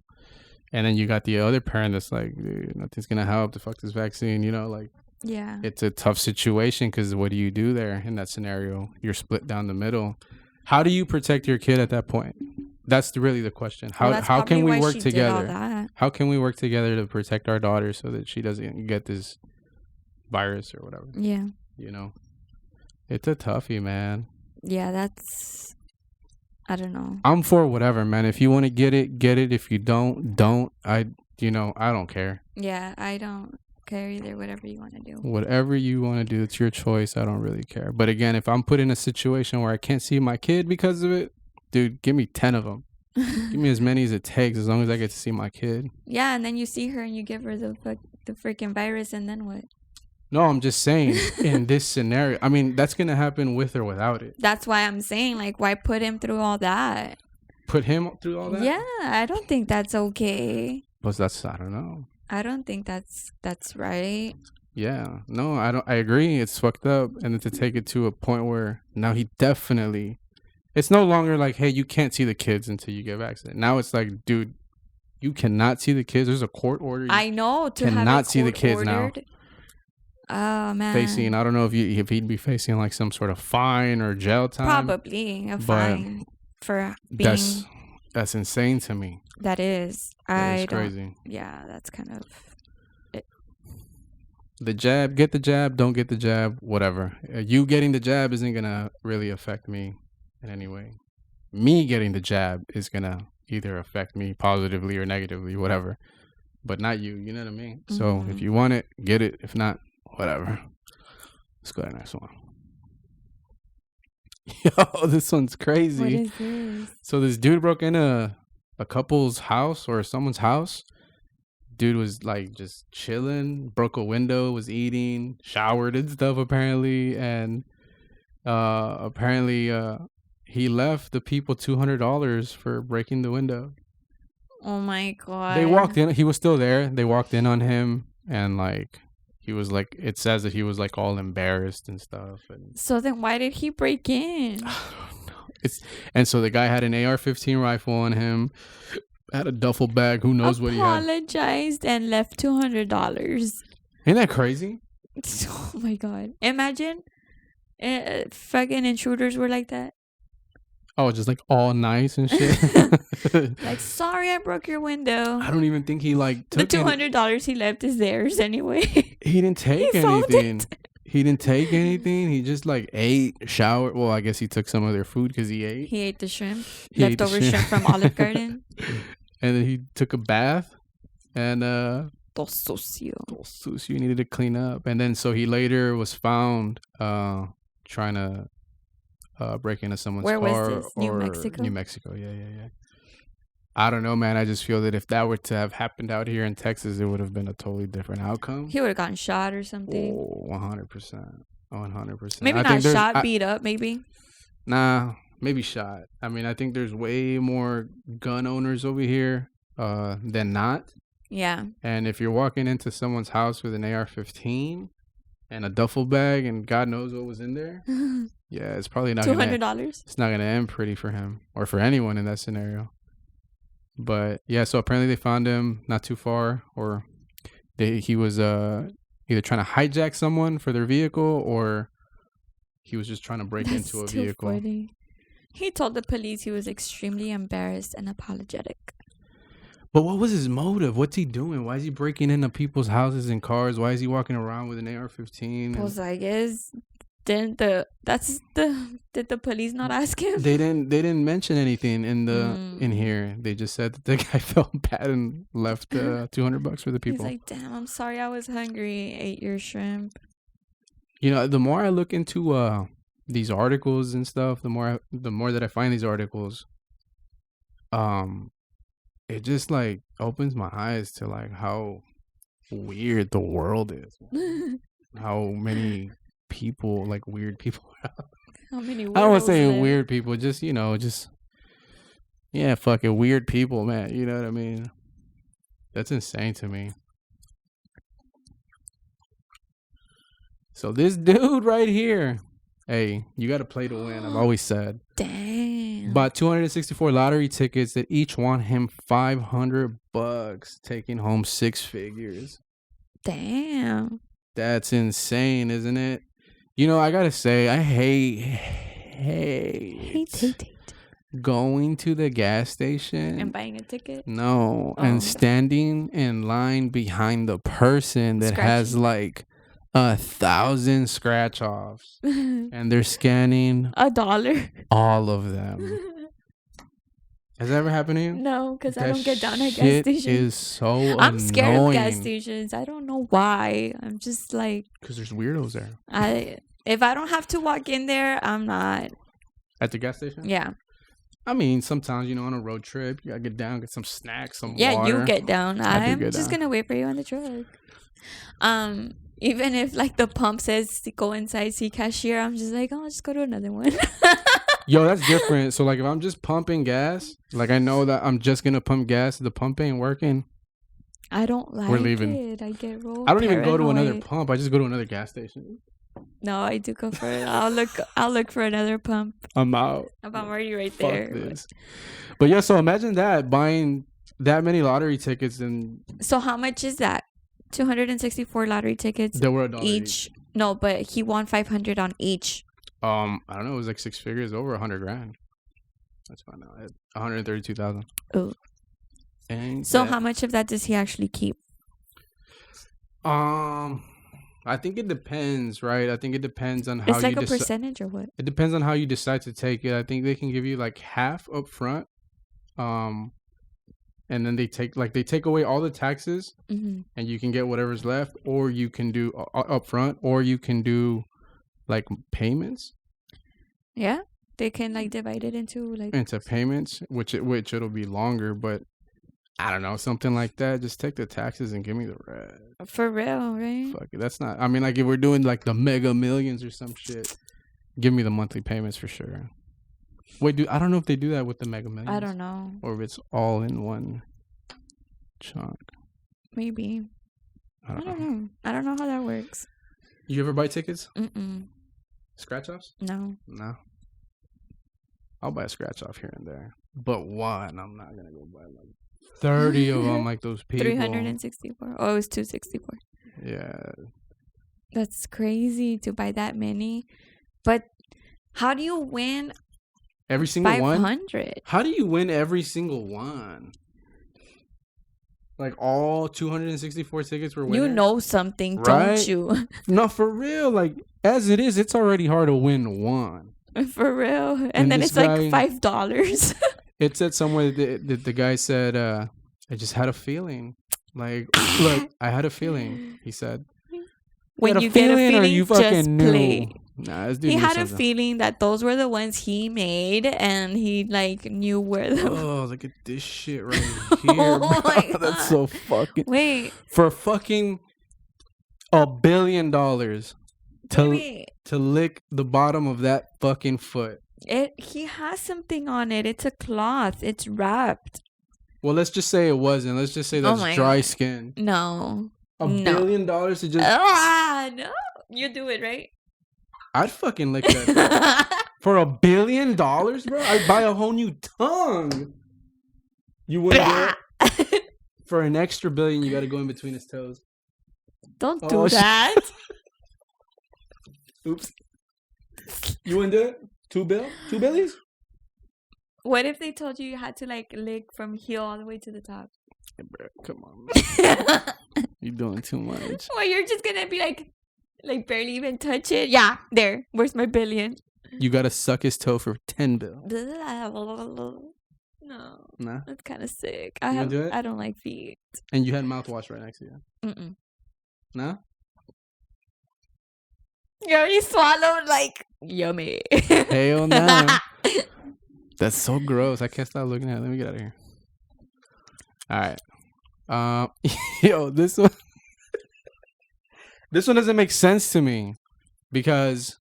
and then you got the other parent that's like, dude, nothing's gonna help. The fuck this vaccine, like. Yeah. It's a tough situation because what do you do there in that scenario? You're split down the middle. How do you protect your kid at that point? That's really the question. Well, that's How can probably we why work she did all together? that. How can we work together to protect our daughter so that she doesn't get this virus or whatever? Yeah. It's a toughie, man. Yeah. That's. I don't know. I'm for whatever, man. If you want to get it, get it. If you don't. I don't care. Yeah. I don't care either. Whatever you want to do. Whatever you want to do, it's your choice. I don't really care. But again, if I'm put in a situation where I can't see my kid because of it, dude, give me 10 of them. Give me as many as it takes, as long as I get to see my kid. Yeah, and then you see her and you give her the freaking virus, and then what? No, I'm just saying, in this scenario, I mean, that's going to happen with or without it. That's why I'm saying, like, why put him through all that? Put him through all that? Yeah, I don't think that's okay. But I don't know. I don't think that's right. Yeah. No, I agree. It's fucked up. And then to take it to a point where now he definitely, it's no longer like, hey, you can't see the kids until you get vaccinated. Now it's like, dude, you cannot see the kids. There's a court order. I know to have cannot it see the kids court-ordered. Oh man. facing, I don't know if he'd be facing like some sort of fine or jail time. Probably a fine for being. That's insane to me. That is. It's crazy. Yeah, that's kind of. The jab, get the jab, don't get the jab, whatever. You getting the jab isn't gonna really affect me in any way. Me getting the jab is gonna either affect me positively or negatively, whatever. But not you. You know what I mean? Mm-hmm. So if you want it, get it. If not, whatever. Let's go to the next one. Yo, this one's crazy. What is this? So this dude broke into a couple's house or someone's house. Dude was like just chilling, broke a window, was eating, showered and stuff apparently, and apparently he left the people $200 for breaking the window. Oh my god. They walked in. He was still there. They walked in on him, and like he was like, it says that he was like all embarrassed and stuff. And So then why did he break in? and so the guy had an AR-15 rifle on him, had a duffel bag. Who knows what he had? Apologized and left $200. Ain't that crazy? Oh my god. Imagine fucking intruders were like that. Oh, just like all nice and shit. Like, sorry I broke your window. I don't even think he like The took $200 he left is theirs anyway. He didn't take He sold anything. it. He didn't take anything. He just like ate, showered. Well, I guess he took some of their food because he ate. He ate the shrimp, He ate the leftover shrimp from Olive Garden. And then he took a bath, and Todo sucio. you needed to clean up. And then so he later was found trying to break into someone's Where car. was this? New Mexico? New Mexico, yeah. I don't know, man. I just feel that if that were to have happened out here in Texas, it would have been a totally different outcome. He would have gotten shot or something. Oh, 100%. 100%. Maybe not shot, beat up, maybe. Nah, maybe shot. I mean, I think there's way more gun owners over here than not. Yeah. And if you're walking into someone's house with an AR-15 and a duffel bag and God knows what was in there, yeah, it's probably not $200. It's not gonna end pretty for him or for anyone in that scenario. But yeah, so apparently they found him not too far, or he was either trying to hijack someone for their vehicle, or he was just trying to break into a vehicle. Funny. He told the police he was extremely embarrassed and apologetic. But what was his motive? What's he doing? Why is he breaking into people's houses and cars? Why is he walking around with an AR-15? Well, I guess did the police not ask him? They didn't mention anything in here. They just said that the guy felt bad and left $200 for the people. He's like, damn, I'm sorry, I was hungry. Ate your shrimp. You know, the more I look into these articles and stuff, the more that I find these articles, it just like opens my eyes to like how weird the world is. How many people, like weird people. How many? I don't want to say weird people, just fucking weird people, man. You know what I mean? That's insane to me. So this dude right here, hey, you got to play to win. I've always said. Damn. Bought 264 lottery tickets that each won him $500, taking home 6 figures. Damn. That's insane, isn't it? You know, I gotta say, I hate going to the gas station and buying a ticket. No, and standing in line behind the person that has like 1,000 scratch offs, and they're scanning $1, all of them. Has that ever happened to you? No, because I don't get down at gas stations. Is so I'm annoying. scared of gas stations. I don't know why. I'm just like, because there's weirdos there. If I don't have to walk in there, I'm not. At the gas station? Yeah. I mean, sometimes, on a road trip, you gotta get down, get some snacks, some water. Yeah, you get down. I'm just down. gonna wait for you on the truck. Even if like the pump says to go inside, see cashier, I'm just like, I'll just go to another one. Yo, that's different. So like if I'm just pumping gas, like I know that I'm just gonna pump gas, the pump ain't working. I don't like We're leaving. it. I get real I don't even paranoid. go to another pump. I just go to another gas station. No, I do go for it. I'll look for another pump. I'm out. I'm already right Fuck there. This. But yeah, so imagine that, buying that many lottery tickets. And so how much is that? 264 lottery tickets. They were $1 each. No, but he won 500 on each. I don't know. It was like 6 figures, over 100 grand. That's fine now. 132,000. Oh. So how much of that does he actually keep? I think it depends, right? I think it depends on how it's like a percentage or what? It depends on how you decide to take it. I think they can give you like half up front. And then they take away all the taxes, and you can get whatever's left, or you can do up front, or you can do like payments. Yeah, they can like divide it into payments, which it'll be longer, but I don't know, something like that. Just take the taxes and give me the rest. For real, right? Fuck it. That's not. I mean, like if we're doing like the Mega Millions or some shit, give me the monthly payments for sure. Wait, I don't know if they do that with the Mega Millions. I don't know. Or if it's all in one chunk. Maybe. I don't know. I don't know how that works. You ever buy tickets? Mm-mm. Scratch offs? No. I'll buy a scratch off here and there. But one, I'm not going to go buy like 30 of them like those people. 364. Oh, it was 264. Yeah. That's crazy to buy that many. But how do you win every single 500? one? How do you win every single one? Like all 264 tickets were You winners. know something, Right? don't you? No, for real. Like as it is, it's already hard to win one. For real. And And then this it's like guy- $5. It said somewhere that the guy said, "I just had a feeling." Like, look, I had a feeling. He said, When had you get a or feeling, you just fucking knew? play. Nah, this dude He knew had a something. feeling that those were the ones he made, and he like knew where the. Oh, look at this shit right here, Oh bro. my God. That's so fucking Wait, for fucking $1 billion baby, to lick the bottom of that fucking foot. he has something on it. It's a cloth. It's wrapped. Well, let's just say it wasn't. Let's just say that's my dry God. skin. No. $1 No. billion to just. No. You do it, right? I'd fucking lick that for $1 billion, bro. I'd buy a whole new tongue. You wouldn't do it? For an extra $1 billion, you got to go in between his toes. Don't Oh, do shit. that. Oops. You wouldn't do it? $2 billies? What if they told you had to like lick from heel all the way to the top? Hey, bro, come on, man. You're doing too much. Well, you're just gonna be like barely even touch it. Yeah, there. Where's my billion? You got to suck his toe for $10 bills. No, Nah. that's kind of sick. You wanna do it? I don't like feet. And you had mouthwash right next to you. Mm-mm. Nah? You already swallowed like yummy. Hell no. That's so gross. I can't stop looking at it. Let me get out of here. All right. Yo, this one. This one doesn't make sense to me because.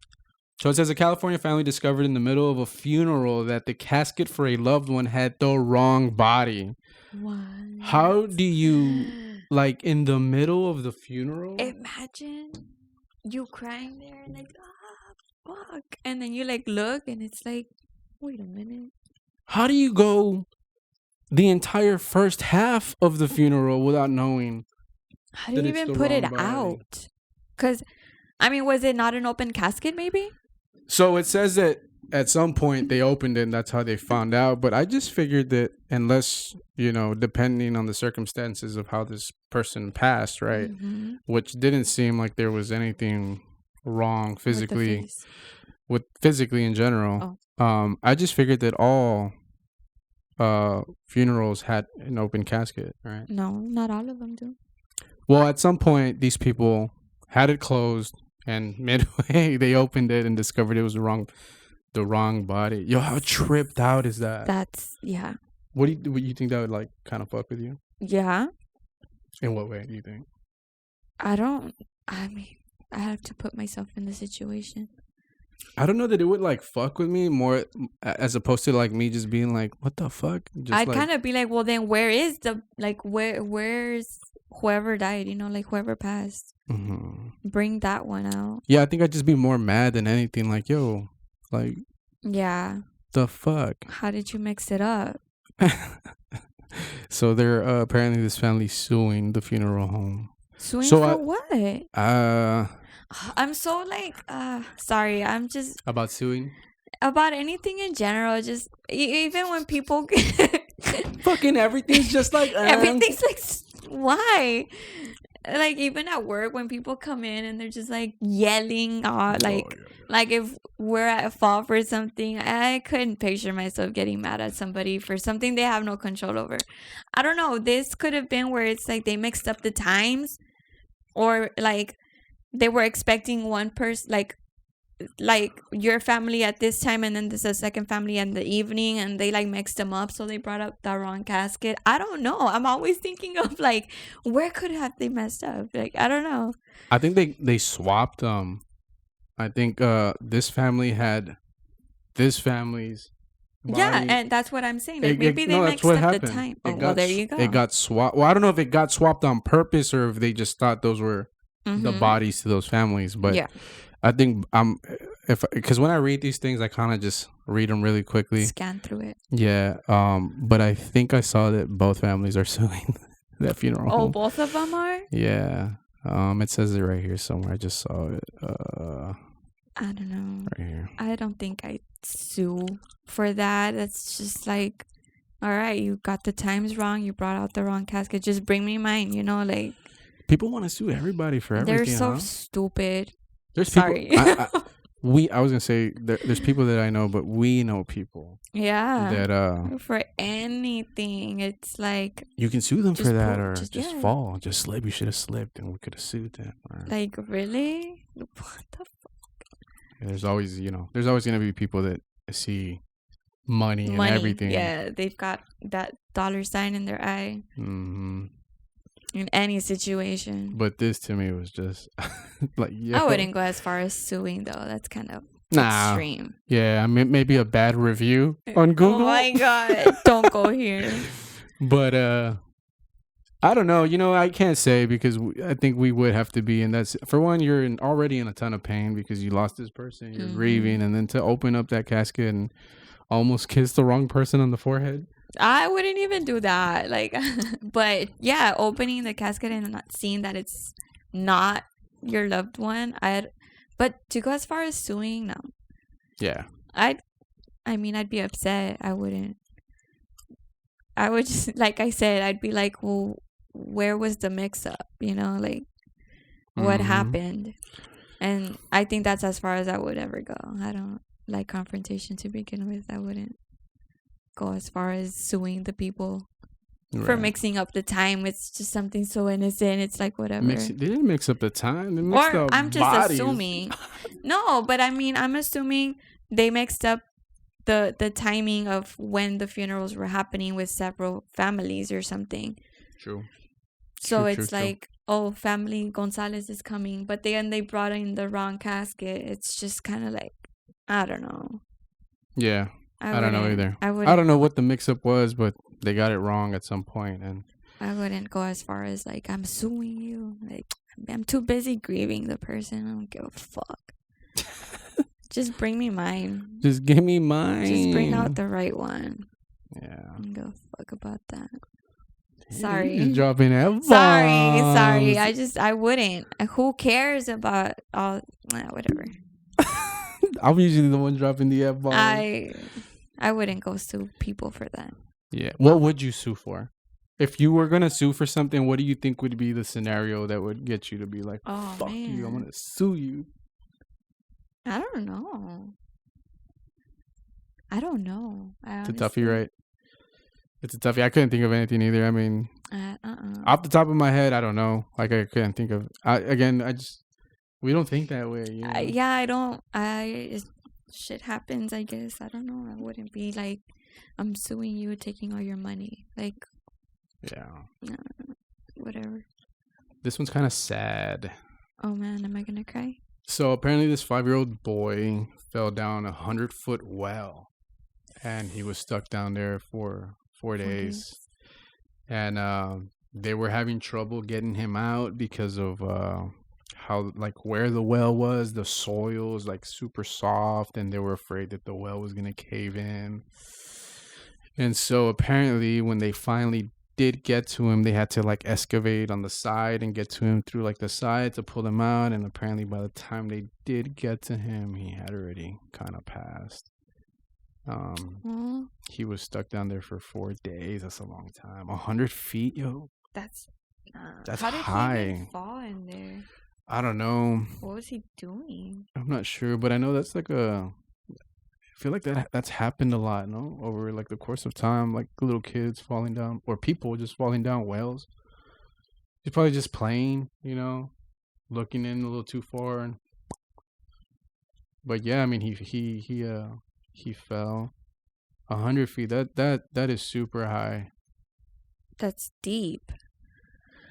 So it says a California family discovered in the middle of a funeral that the casket for a loved one had the wrong body. What? How do you, like, in the middle of the funeral? Imagine you crying there and like, fuck. And then you like look and it's like, wait a minute. How do you go the entire first half of the funeral without knowing? How do you that it's even the put it wrong body? out? Because, I mean, was it not an open casket maybe? So it says that at some point they opened it and that's how they found out. But I just figured that unless, depending on the circumstances of how this person passed, right? Mm-hmm. Which didn't seem like there was anything wrong physically with physically in general. I just figured that all funerals had an open casket, right? No, not all of them do. Well, at some point these people had it closed and midway they opened it and discovered it was the wrong body. Yo, how tripped out is that? That's, yeah. What you think that would like kind of fuck with you? Yeah. In what way do you think? I mean, I have to put myself in the situation. I don't know that it would like fuck with me more as opposed to like me just being like, what the fuck? Just I'd kind of be like, well, then where is where's whoever died, like whoever passed? Mm-hmm. Bring that one out. Yeah, I think I'd just be more mad than anything. Like, yo, like, Yeah. the fuck? How did you mix it up? So they're apparently this family suing the funeral home. Suing So for what? I'm so like, sorry. I'm just About suing? about anything in general. Just even when people, Fucking everything's just like everything's like, why? Like even at work when people come in and they're just like yelling, like if we're at fault for something, I couldn't picture myself getting mad at somebody for something they have no control over. I don't know. This could have been where it's like they mixed up the times, or like they were expecting one person, like your family at this time, and then there's a second family in the evening, and they like mixed them up, so they brought up the wrong casket. I don't know. I'm always thinking of like where could have they messed up? Like I don't know. I think they swapped. I think this family had this family's body. Yeah, and that's what I'm saying. Like maybe they mixed up the time. Oh, well, there you go. It got swapped. Well, I don't know if it got swapped on purpose or if they just thought those were the bodies to those families. But yeah. I think because when I read these things, I kind of just read them really quickly. Scan through it. Yeah. But I think I saw that both families are suing that funeral home. Both of them are? Yeah. It says it right here somewhere. I just saw it. I don't know. Right here. I don't think I'd sue for that. That's just like all right, you got the times wrong. You brought out the wrong casket. Just bring me mine. Like People want to sue everybody for they're everything, so huh? stupid. There's people. Sorry. I was gonna say there's people that I know, but we know people Yeah. that For anything, it's like you can sue them for just that, pull, or just just yeah. fall, just slip. You should have slipped, and we could have sued them. Or, Like really? What the there's always gonna be people that see money and money? everything. Yeah, they've got that dollar sign in their eye Hmm. in any situation. But this to me was just like, I wouldn't go as far as suing though. That's kind of nah. extreme. Yeah, I mean maybe a bad review on Google. Oh my god! Don't go here. But I don't know. I can't say because I think we would have to be, and that's for one. You're already in a ton of pain because you lost this person. You're grieving, and then to open up that casket and almost kiss the wrong person on the forehead. I wouldn't even do that. Like, but yeah, opening the casket and not seeing that it's not your loved one. But to go as far as suing, no. Yeah. I mean, I'd be upset. I wouldn't. I would just, like I said, I'd be like, well, where was the mix up? Like, what happened? And I think that's as far as I would ever go. I don't like confrontation to begin with. I wouldn't go as far as suing the people for mixing up the time. It's just something so innocent. It's like whatever. They didn't mix up the time. They mixed up I'm just bodies. assuming. No, but I mean, I'm assuming they mixed up the timing of when the funerals were happening with several families or something. True. So it's like, oh, family Gonzalez is coming, but then they brought in the wrong casket. It's just kind of like, I don't know. Yeah. I don't know either. I don't know what the mix-up was, but they got it wrong at some point, and I wouldn't go as far as like I'm suing you. Like I'm too busy grieving the person. I don't give a fuck. Just bring me mine. Just give me mine. Just bring out the right one. Yeah. I don't give a fuck about that. Sorry. You're dropping F-bombs. Sorry. I wouldn't. Who cares about all? Whatever. I'm usually the one dropping the F-bombs. I wouldn't go sue people for that. Yeah. What would you sue for? If you were going to sue for something, what do you think would be the scenario that would get you to be like, oh, fuck man. you, I'm going to sue you? I don't know. It's a toughie, right? It's a toughie. I couldn't think of anything either. I mean, off the top of my head, I don't know. Like, I couldn't think of... we don't think that way. Yeah, I don't... shit happens, I guess. I don't know. I wouldn't be like, I'm suing you, taking all your money. Like, yeah. Whatever. This one's kind of sad. Oh, man. Am I going to cry? So, apparently this 5-year-old boy fell down a 100-foot well. And he was stuck down there for 4 days. And they were having trouble getting him out because of... how like where the well was, the soil is like super soft, and they were afraid that the well was gonna cave in. And so apparently when they finally did get to him, they had to like excavate on the side and get to him through like the side to pull him out. And apparently by the time they did get to him, he had already kind of passed. He was stuck down there for 4 days. That's a long time. 100 feet, yo. That's That's how did high. he even fall in there? I don't know. What was he doing? I'm not sure, but I know that's like I feel like that's happened a lot, no? Over like the course of time, like little kids falling down, or people just falling down wells. He's probably just playing, looking in a little too far. But yeah, I mean, he fell 100 feet. That is super high. That's deep.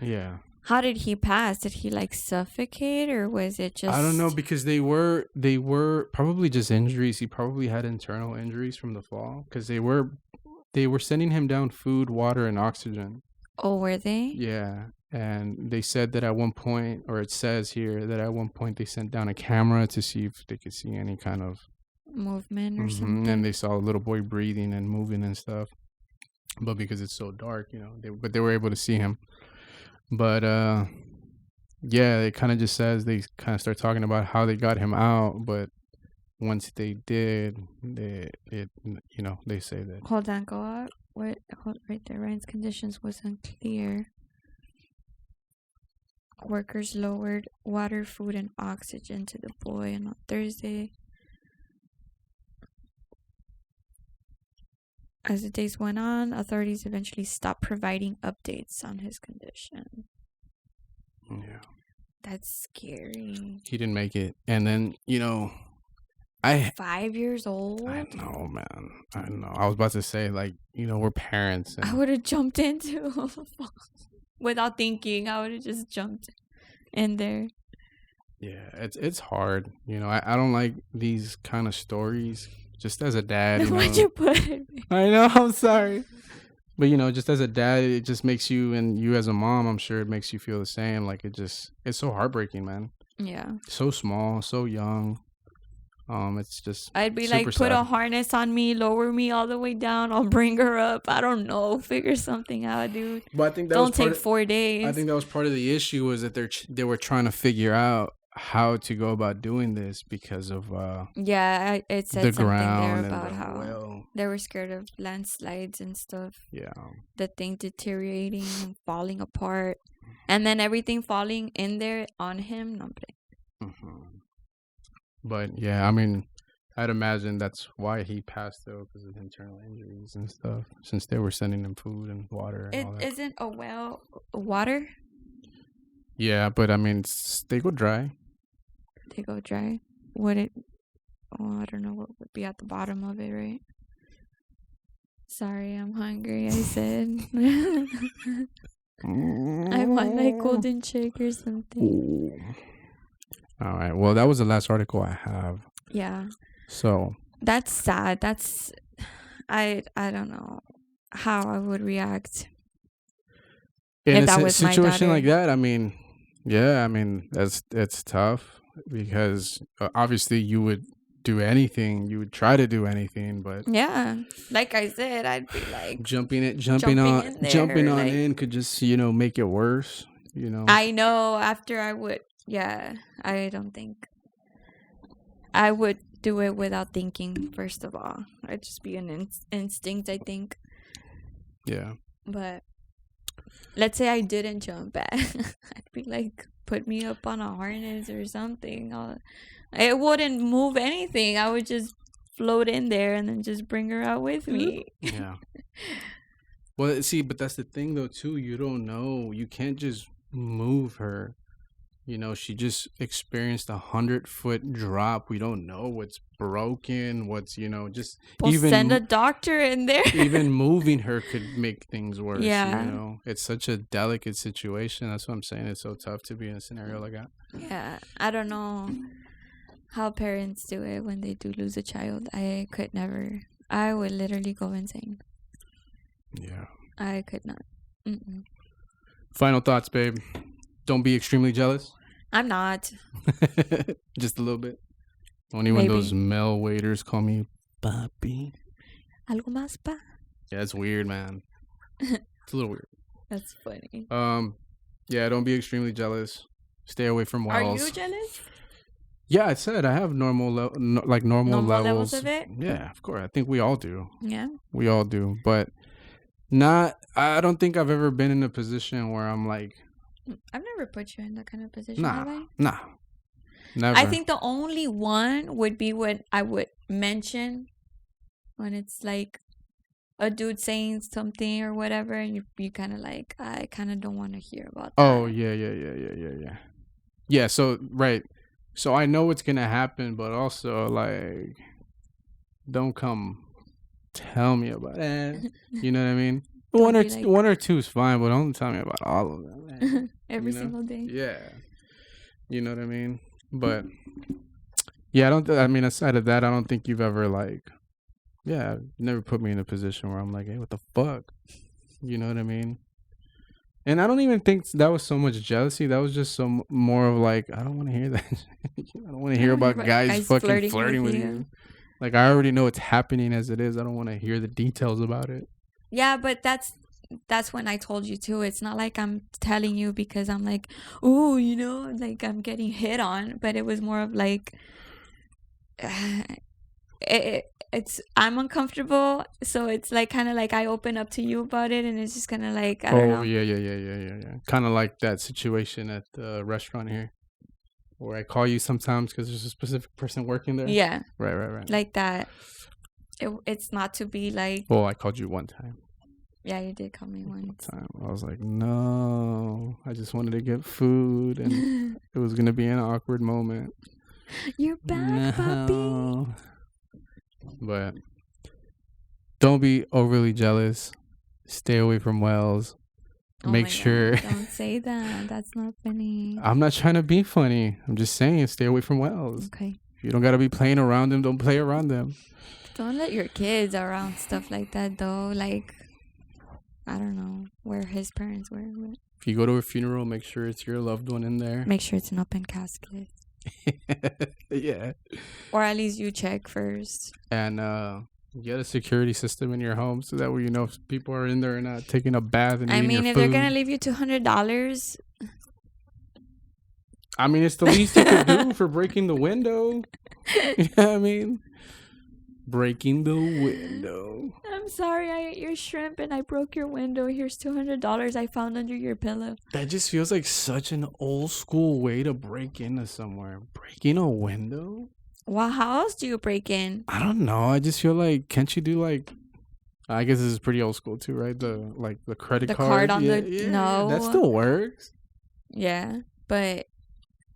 Yeah. How did he pass? Did he like suffocate, or was it just... I don't know, because they were probably just injuries. He probably had internal injuries from the fall, because they were sending him down food, water, and oxygen. Oh, were they? Yeah. And they said that at one point, or it says here that at one point they sent down a camera to see if they could see any kind of movement or something. And they saw a little boy breathing and moving and stuff. But because it's so dark, they were able to see him. But yeah, it kind of just says they kind of start talking about how they got him out. But once they did, they say that. Hold on, go up. what? Hold right there. Ryan's conditions was unclear. Workers lowered water, food, and oxygen to the boy, and on Thursday, as the days went on, authorities eventually stopped providing updates on his condition. Yeah. That's scary. He didn't make it. And then, 5 years old? I know, man. I know. I was about to say, like, we're parents. I would have jumped into without thinking. I would have just jumped in there. Yeah, it's hard. I don't like these kind of stories. Just as a dad, Why'd you put it? I know, I'm sorry. But, just as a dad, it just makes you, and you as a mom, I'm sure it makes you feel the same. Like, it's so heartbreaking, man. Yeah. So small, so young. It's just I'd be like, put a harness on me, lower me all the way down. I'll bring her up. I don't know. Figure something out, dude. But I think that don't take 4 days. I think that was part of the issue, was that they were trying to figure out how to go about doing this because of it said the something ground there about and how they were scared of landslides and stuff. Yeah. The thing deteriorating and falling apart, and then everything falling in there on him. No, But yeah, I mean, I'd imagine that's why he passed, though, because of internal injuries and stuff. Since they were sending him food and water and all that. It isn't a well water. Yeah, but I mean, they go dry. They go dry. Would it? Oh, I don't know what would be at the bottom of it, right? Sorry, I'm hungry. I said. I want like golden chick or something. Ooh. All right. Well, that was the last article I have. Yeah. So. That's sad. That's. I don't know how I would react. In a situation like that, I mean, yeah, I mean, it's tough because obviously you would do anything. You would try to do anything, but yeah, like I said, I'd be like jumping on in could just make it worse. I know. After I would, I don't think I would do it without thinking. First of all, it'd just be an instinct, I think. Yeah. But let's say I didn't jump back. I'd be like, put me up on a harness or something. It wouldn't move anything. I would just float in there and then just bring her out with me. Yeah. Well, see, but that's the thing, though, too. You don't know. You can't just move her. She just experienced 100-foot drop. We don't know what's broken, what's, just even send a doctor in there. Even moving her could make things worse. Yeah. It's such a delicate situation. That's what I'm saying. It's so tough to be in a scenario like that. Yeah. I don't know how parents do it when they do lose a child. I could never. I would literally go insane. Yeah. I could not. Mm-mm. Final thoughts, babe. Don't be extremely jealous. I'm not. Just a little bit. Only when those male waiters call me papi. Algo más pa? Yeah, it's weird, man. It's a little weird. That's funny. Yeah, don't be extremely jealous. Stay away from wells. Are you jealous? Yeah, I said I have normal levels of it. Yeah, of course. I think we all do. Yeah, we all do. But I don't think I've ever been in a position where I'm like. I've never put you in that kind of position, have I? Nah. Never. I think the only one would be when I would mention when it's like a dude saying something or whatever, and you kind of like, I kind of don't want to hear about that. Oh, yeah. Yeah, so, right. So I know what's going to happen, but also, like, don't come tell me about it. You know what I mean? One or two is fine, but don't tell me about all of them. Man. Every single day. Yeah. You know what I mean? But, yeah, aside of that, I don't think you've ever, like, never put me in a position where I'm like, hey, what the fuck? You know what I mean? And I don't even think that was so much jealousy. That was just some more of like, I don't want to hear that. I don't want to hear about guys fucking flirting with you. Like, I already know it's happening as it is. I don't want to hear the details about it. Yeah, but that's when I told you too. It's not like I'm telling you because I'm like, ooh, like I'm getting hit on. But it was more of like, I'm uncomfortable, so it's like kind of like I open up to you about it, and it's just kind of like I don't Oh know. yeah. Kind of like that situation at the restaurant here, where I call you sometimes because there's a specific person working there. Yeah, Right. like that. It's not to be like. Well, I called you one time. Yeah, you did call me once. I was like, no, I just wanted to get food, and it was gonna be an awkward moment. You're back, puppy. But don't be overly jealous. Stay away from Wells. Make sure. Don't say that. That's not funny. I'm not trying to be funny. I'm just saying, stay away from Wells. Okay. If you don't gotta be playing around them, don't play around them. Don't let your kids around stuff like that, though. Like, I don't know where his parents were. But If you go to a funeral, make sure it's your loved one in there. make sure it's an open casket. Yeah. Or at least you check first. And get a security system in your home so that way you know if people are in there and not taking a bath and I eating mean, your if food. they're gonna leave you $200, I mean, it's the least you could do for breaking the window. You know what I mean? Breaking the window. I'm sorry I ate your shrimp and I broke your window. Here's $200 I found under your pillow. That just feels like such an old school way to break into somewhere. Breaking a window? Well, how else do you break in? I don't know. I just feel like, can't you do like, I guess this is pretty old school too, right? The credit The card. card on no. That still works. Yeah, but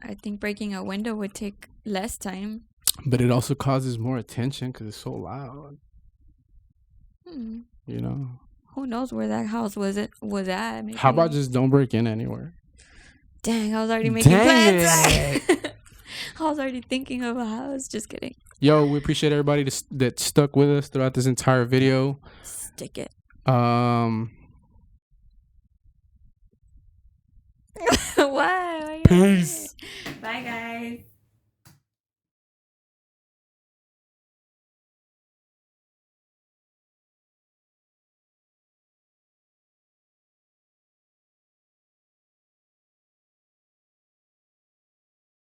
I think breaking a window would take less time. But it also causes more attention because it's so loud. You know? Who knows where that house was at? Maybe. How about just don't break in anywhere? Dang, I was already making plans. It. I was already thinking of a house. Just kidding. Yo, we appreciate everybody that stuck with us throughout this entire video. Stick it. Peace. Bye, guys.